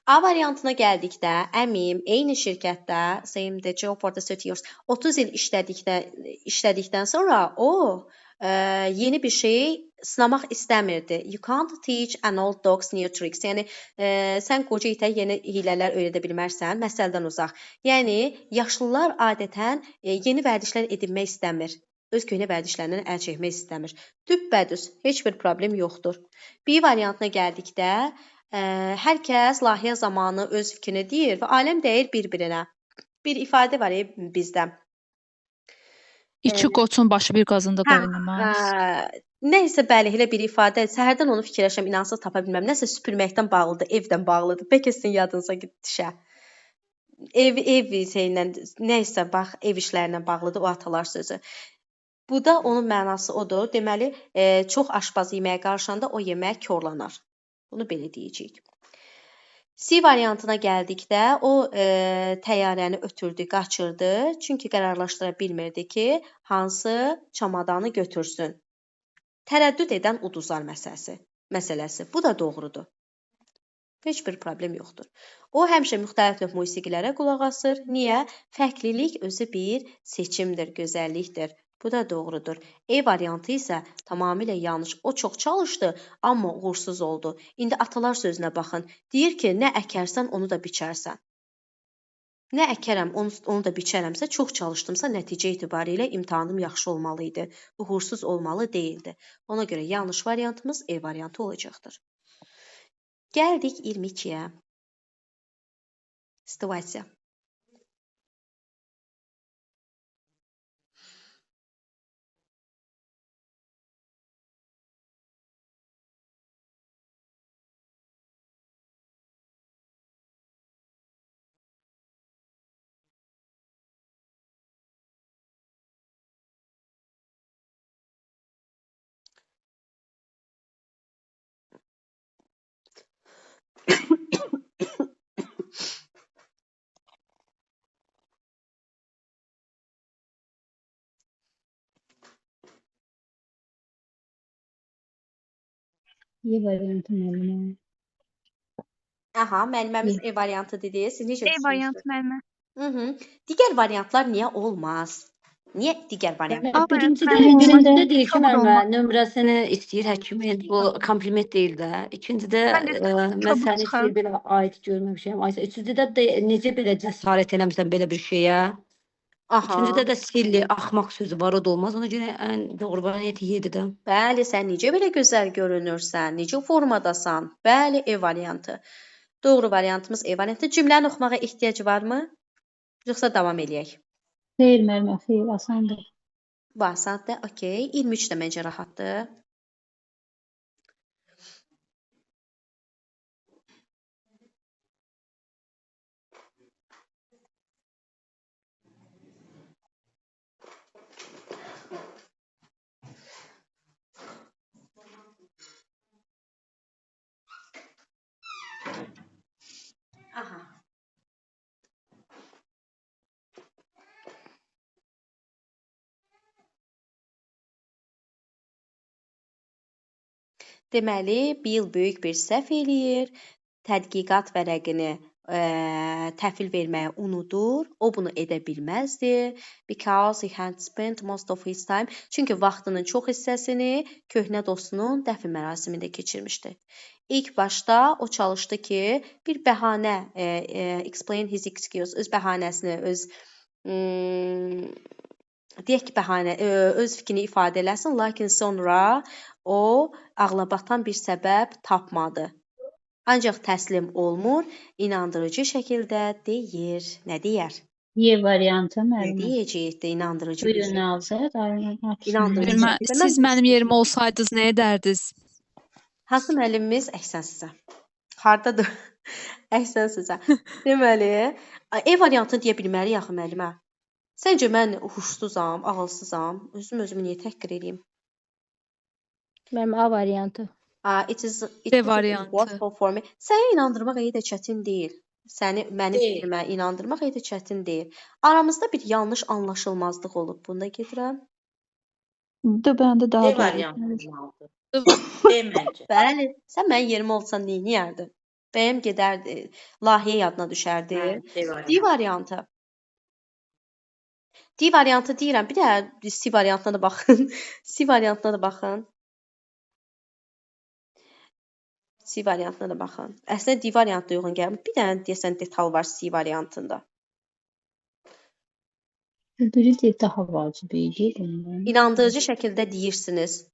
A variantına gəldikdə, əmim eyni şirkətdə same the job for the 30 years 30 il işlədikdən sonra o yeni bir şey sınamaq istəmirdi. You can't teach an old dogs new tricks. Yəni sən qoca itə yeni hiylələr öyrədə bilmərsən, məsəldən uzaq. Yəni yaşlılar adətən yeni vərdişlər edinmək istəmir. Öz köhnə vərdişlərindən əl çəkmək istəmir. Düppədüz, heç bir problem yoxdur. B variantına gəldikdə, hər kəs layihə zamanı öz fikrini deyir və aləm dəyir bir-birinə. Bir ifadə var bizdə. İki qoçun başı bir qazında qaynamaz. Nəysə bəli, elə bir ifadə. Səhərdən onu fikirləşəm, inansız tapa bilməm. Nəsə süpürməkdən bağlıdır, evdən bağlıdır. Bəlkə sizin yadınıza düşə. Ev şeylə, nəysə bax, ev işlərinə bağlıdır o atalar sözü. Bu da onun mənası odur. Deməli, çox aşpaz yeməyə qarışanda o yemək korlanar. Bunu belə deyəcəyik. C variantına gəldikdə, o təyyarəni ötürdü, qaçırdı. Çünki qərarlaşdıra bilmirdi ki, hansı çamadanı götürsün. Tərəddüd edən uduzar məsələsi. Bu da doğrudur. Heç bir problem yoxdur. O həmişə müxtəlif növ musiqilərə qulaq asır. Niyə? Fərqlilik özü bir seçimdir, gözəllikdir. Bu da doğrudur. E variantı isə tamamilə yanlış. O çox çalışdı, amma uğursuz oldu. İndi atalar sözünə baxın. Deyir ki, nə əkərsən, onu da biçərsən. Nə əkərəm, onu da biçərəmsə, çox çalışdımsa, nəticə etibarilə imtahanım yaxşı olmalı idi. Uğursuz olmalı deyildi. Ona görə yanlış variantımız E variantı olacaqdır. Gəldik 22-yə. Situasiya. E variantı müəllimə. Aha, müəlliməmiz E variantı dedi. Siz necə E düşünürsünüz? variantı müəllimə. Digər variantlar niyə olmaz? Niyə digər variant? A Birincidə variantı deyir ki, kobud müəllimə olmaq. nömrəsini istəyir həkimin. Bu kompliment deyil də. İkincidə Məncə mən kobud səni çıxar. istəyir belə aid görməmişəm. Aysə üçüncüdə də necə belə cəsarət eləmisən belə bir şeyə? Aha. Üçüncüdə də silli, axmaq sözü var, o da olmaz. Ona görə ən doğru variant yedi də. Bəli, sən necə belə gözəl görünürsən, necə formadasan? Bəli, E variantı. Doğru variantımız E variantı. Cümləni oxumağa ehtiyac varmı? Yoxsa davam eləyək? Xeyr müəllimə, xeyr, asandır. Bu asandır, okey. 23 də məncə rahatdır. Aha. Deməli, Bill böyük bir səhv eləyir. Tədqiqat vərəqini təhvil verməyi unudur. O bunu edə bilməzdi. Because he had spent most of his time. Çünki vaxtının çox hissəsini köhnə dostunun dəfn mərasimində keçirmişdi. İlk başda o çalışdı ki, bir bəhanə explain his excuse, öz bəhanəsini, deyək ki, bəhanə, öz fikrini ifadə eləsin, lakin sonra o ağlabatan bir səbəb tapmadı. Ancaq təslim olmur, inandırıcı şəkildə deyir. Nə deyər? E variantı Nə müəllimə. deyəcəkdi inandırıcı bir Buyurun şəkildə? Azad, aynen. İnandırıcı Bilmə, şəkildə. siz mənim yerimə olsaydınız nə edərdiniz? Hansı müəllimimiz? Əhsən sizə. Hardadır? Əhsən sizə. Deməli, E variantını deyə bilməliyik axı müəllimə. Səncə mən huşsuzam, ağılsızam? Özümü niyə təhqir edeyim? Mənim A variantı. It D is variantı. impossible for me. Səni inandırmaq iyi də çətin deyil. Mənim Deyil. fikrimə inandırmaq iyi də çətin deyil. Aramızda bir yanlış anlaşılmazlıq olub. Bunda gedirəm. Da bəndə daha D doğru. variantı olmalıdır. B məncə. Bəli, sən mənim yerimə olsan nə edərdin? Bəyəm gedərdi, layihə yadına düşərdi. Hə, D D variantı. variantı. D variantı deyirəm. Bir də C variantına da baxın. C variantına da baxın. C variantına da baxın. Əslində D variantı uyğun gəlmir. Bir dənə deyəsən detal var C variantında. Biri de daha vacib idi bundan. İnandırıcı şəkildə deyirsiniz.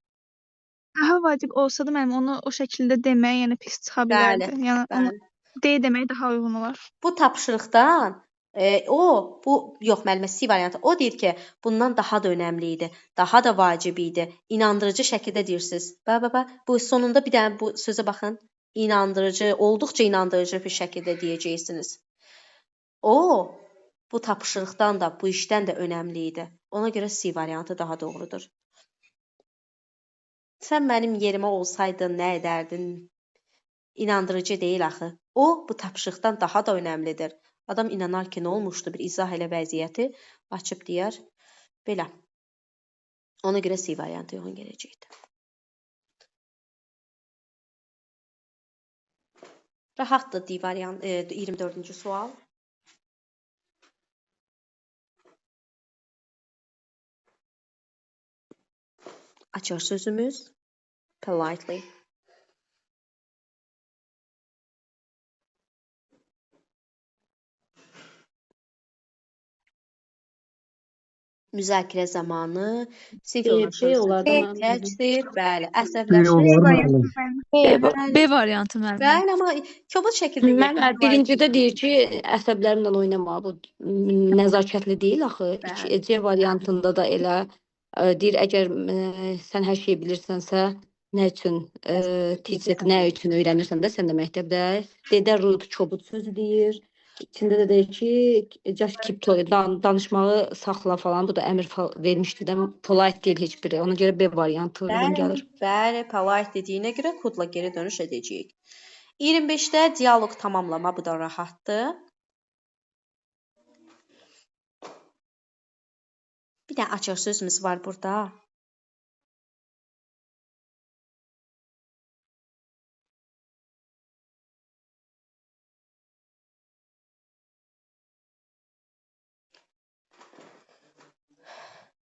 Daha vacib olsa da mənim onu o şəkildə demək, yəni pis çıxa Bəli, bilərdi. Yəni onu bəli. D demək daha uyğun olar. Bu tapşırıqdan bu yox müəllimə C variantı. O deyir ki, bundan daha da önəmli idi, daha da vacib idi. İnandırıcı şəkildə deyirsiniz. Bu sonunda bir dənə bu sözə baxın. İnandırıcı, olduqca inandırıcı bir şəkildə deyəcəksiniz. Bu tapşırıqdan da, bu işdən də önəmli idi. Ona görə C variantı daha doğrudur. Sən mənim yerimə olsaydın nə edərdin? İnandırıcı deyil axı. Bu tapşırıqdan daha da önəmlidir. Adam inanar ki, nə olmuşdu? Bir izah elə vəziyyəti açıb deyər. Belə. Ona görə C variantı uyğun gələcəkdir. Rahatdır D variantı 24-cü sual. Açar sözümüz politely. Müzakirə zamanı sinf yoldaşlarınızla olardı tek mənim təkdir. Bəli, B əsəbləşir. olar müəllim. B variantı müəllimə. Bəli, amma kobud şəkildə Mən yemək birincidə deyir ki, əsəblərimlə oynama, bu nəzakətli deyil axı. Bəli. C variantında da elə deyir, əgər sən hər şeyi bilirsənsə, nə üçün teacher, nə üçün öyrənirsən də sən də məktəbdə. D-də rude, kobud sözü deyir. İçində də deyir ki, just keep danışmağı saxla falan. Bu da əmr vermişdi də, polite deyil heç biri. Ona görə B variantı uyğun gəlir. Bəli, polite dediyinə görə kodla geri dönüş edəcəyik. 25-də dialoq tamamlama, bu da rahatdır. Bir də açar sözümüz var burada.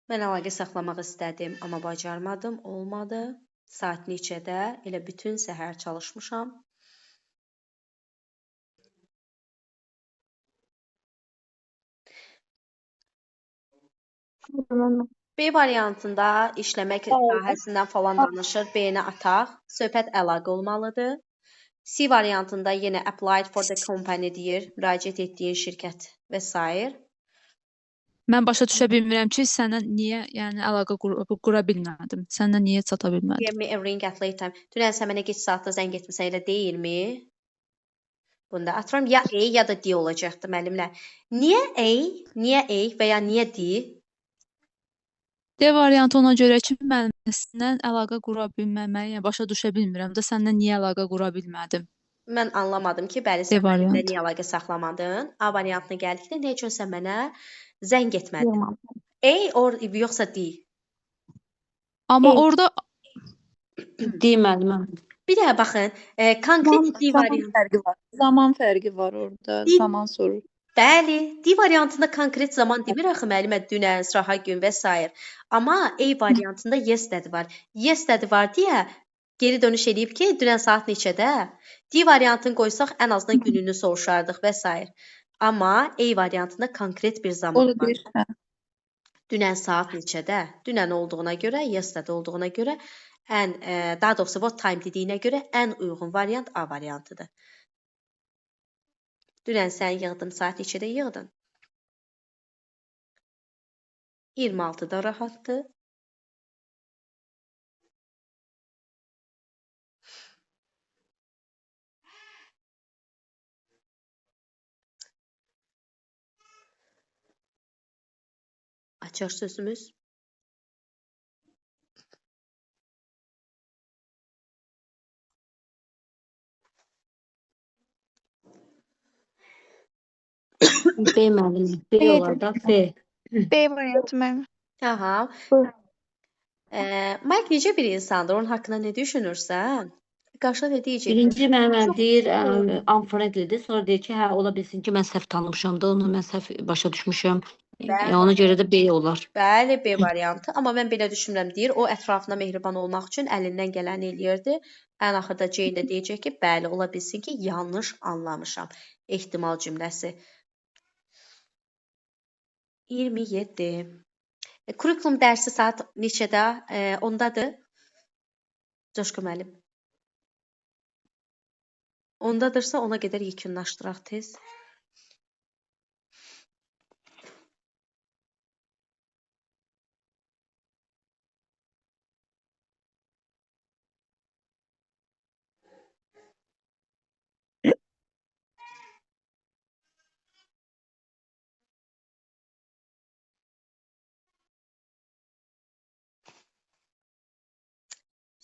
Mən əlaqə saxlamaq istədim, amma bacarmadım, olmadı. Saat neçədə? Elə bütün səhər çalışmışam. B variantında işləmək sahəsindən falan danışır. B-ni ataq. Söhbət əlaqə olmalıdır. C variantında yenə applied for the company deyir. Müraciət etdiyin şirkət və s. Mən başa düşə bilmirəm ki, səndən niyə, yəni əlaqə qura bilmədim. Səndən niyə çata bilmədim? Give me a ring at late time. Dünən sən mənə geç saatda zəng etmisən, elə deyilmi? Bunda atıram ya A ya da D olacaqdı müəllimlə. Niyə A, niyə A və ya niyə D? D variantı ona görə ki, mən səndən əlaqə qura bilməməyi, yəni başa düşə bilmirəm də səndən niyə əlaqə qura bilmədim. Mən anlamadım ki, bəli D sən mənimlə variantı. niyə əlaqə saxlamadın? A variantına gəldikdə nə üçün sən mənə zəng etmədin? A or yoxsa D? Amma orada D müəllimə. Bir də baxın, konkret D variantı. Zaman fərqi var orada. Zaman sorur. Bəli, D variantında konkret zaman demir axı müəllimə dünən, sıraha gün və s. Amma A variantında yesterday var. Yesterday var deyə geri dönüş edib ki, dünən saat neçədə? D variantını qoysaq ən azından gününü soruşardıq və s. Amma A variantında konkret bir zaman var. Dünən saat neçədə? Dünən olduğuna görə, yesterday olduğuna görə, daha doğrusu what time dediyinə görə ən uyğun variant A variantıdır. Dünən sən yığdın, saat neçədə yığdın? 26-da rahatdır. Açar sözümüz. B müəllimə. B olar da B. B variantı mənim. Aha. Mike necə bir insandır? Onun haqqında nə düşünürsən? Qarşıda da deyəcək ki, Birinci mənə çox deyir unfriendlydir. Sonra deyir ki, hə ola bilsin ki, mən səhv tanımışam da, onu mən səhv başa düşmüşəm. Ona görə də B olar. bəli, B variantı. Amma mən belə düşünürəm deyir. O ətrafına mehriban olmaq üçün əlindən gələni eləyirdi. Ən axırda Jane də deyəcək ki, bəli, ola bilsin ki, yanlış anlamışam. Ehtimal cümləsi. 27. Kurikulum dərsi saat neçədə? Ondadır. Coşqun müəllim. Ondadırsa ona qədər yekunlaşdıraq tez.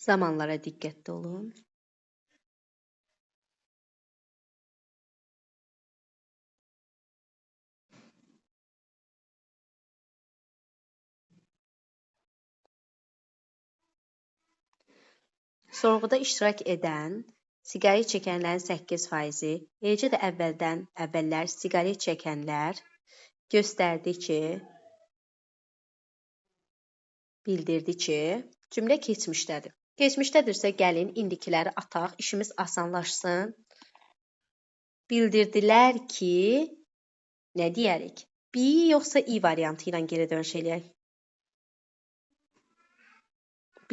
Zamanlara diqqətli olun. Sorğuda iştirak edən siqaret çəkənlərin 8%, eləcə də əvvəllər siqaret çəkənlər bildirdi ki, cümlə keçmişdədir. Keçmişdədirsə gəlin indikiləri ataq, işimiz asanlaşsın. Bildirdilər ki, nə deyərik? B yoxsa I variantı ilə geri dönüş eləyək?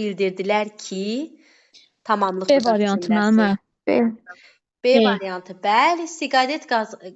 Bildirdilər ki, tamamlıq B variantı müəllimə. B variantı. Bəli, siqaret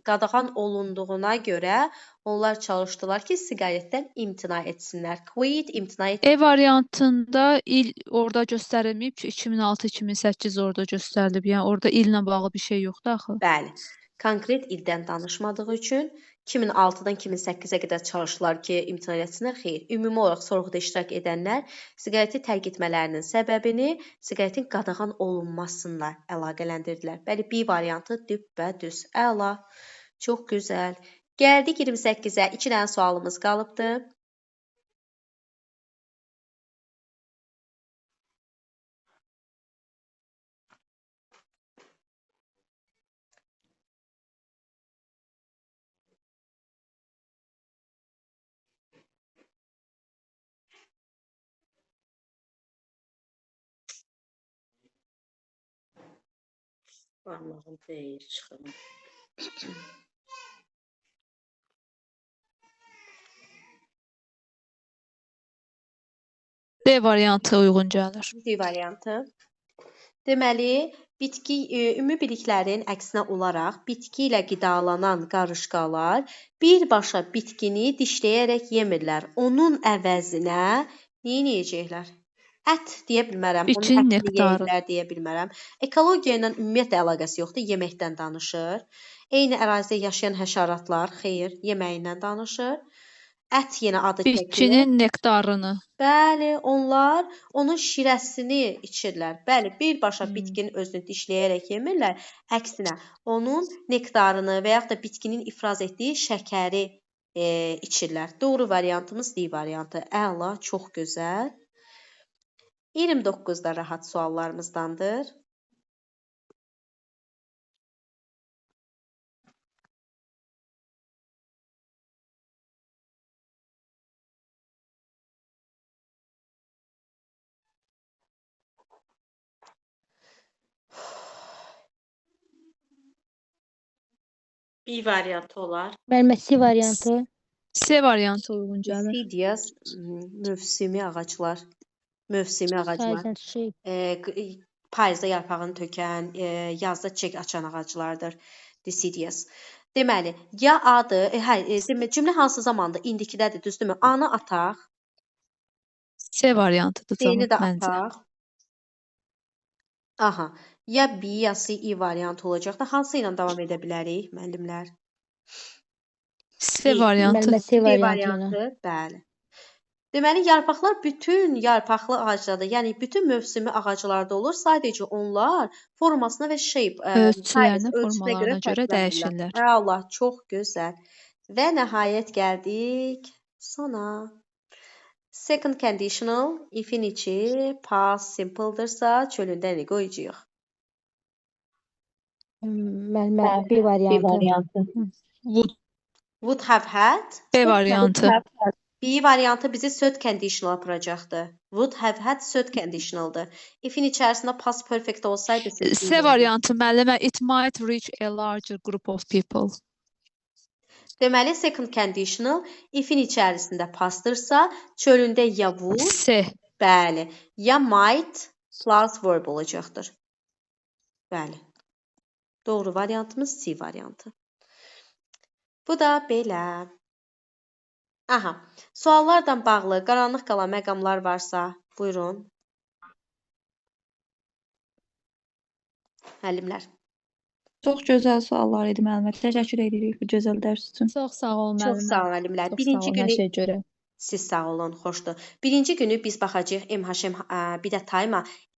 qadağan olunduğuna görə onlar çalışdılar ki, siqaretdən imtina etsinlər. Quit, imtina et. E variantında il orada göstərilməyib ki, 2006-2008 orada göstərilib. Yəni orada illə bağlı bir şey yoxdur axı. Bəli. Konkret ildən danışmadığı üçün 2006-dan 2008-ə qədər çalışdılar ki, imtina etsinlər. Xeyr. Ümumi olaraq sorğuda iştirak edənlər siqareti tərk etmələrinin səbəbini siqaretin qadağan olunmasıyla əlaqələndirdilər. Bəli, B variantı düppədüz. Əla. Çox gözəl. Gəldik 28-ə. 2 dənə sualımız qalıbdı. Barmağım deyir, çıxırım. D variantı uyğun gəlir. D variantı. Deməli, ümumi biliklərin əksinə olaraq bitki ilə qidalanan qarışqalar birbaşa bitkini dişləyərək yemirlər. Onun əvəzinə nə edəcəklər? Ət deyə bilmərəm, Bitkinin onun ətini nektarı. yeyirlər deyə bilmərəm. Ekologiya ilə ümumiyyətlə əlaqəsi yoxdur, yeməkdən danışır. Eyni ərazidə yaşayan həşəratlar, xeyr, yeməyindən danışır. Ət yenə adı çəkilir. Bitkinin nektarını. Bəli, onlar onun şirəsini içirlər. Bəli, birbaşa bitkinin özünü dişləyərək yemirlər. Əksinə, onun nektarını və yaxud da bitkinin ifraz etdiyi şəkəri içirlər. Doğru variantımız D variantı. Əla, çox gözəl. 29-da rahat suallarımızdandır. B variantı olar. Müəllimə C variantı. C variantı uyğun gəlir. Decidias mövsümi ağaclar. Mövsümi ağaclar. Sayıcan çiçək. Payızda yarpağını tökən, yazda çiçək açan ağaclardır. Decidias. Deməli, ya adı, cümlə hansı zamanda? İndikidədir, düzdürmü? A-nı ataq. C variantıdır C-ni də cavab məncə. ataq. Aha. Ya B, ya C, I variantı olacaq da hansı ilə davam edə bilərik, müəllimlər? C variantı. Müəllimə C B variantı ilə. variantı, bəli. Deməli, yarpaqlar bütün yarpaqlı ağaclarda, yəni bütün mövsümi ağaclarda olur. Sadəcə onlar formasına və Ölçülərinə, ölçüsünə formalarına görə fərqlənirlər. dəyişirlər. Allah, çox gözəl. Və nəhayət gəldik sona. Second conditional if-in içi past simple-dırsa çölündə nə qoyacağıq? Müəllimə, B B variantı. variantı. Would have had. B variantı. B variantı bizi third conditional aparacaqdı. Would have had third conditionaldır. If-in içərisində past perfect olsaydı siz C variantı müəllimə, it might reach a larger group of people. Deməli second conditional if-in içərisində pastdırsa çölündə ya would, C. bəli, ya might plus verb olacaqdır. Bəli. Doğru variantımız C variantı. Bu da belə. Aha. Suallarla bağlı qaranlıq qalan məqamlar varsa, buyurun. Müəllimlər. Çox gözəl suallar idi müəllimə. Təşəkkür edirik bu gözəl dərs üçün. Çox sağ olun müəllimə. Çox sağ olun müəllimlər. Çox Birinci sağ olun günü hər şeyə görə. siz sağ olun, xoşdur. Birinci günü biz baxacağıq MHM bir də Time-a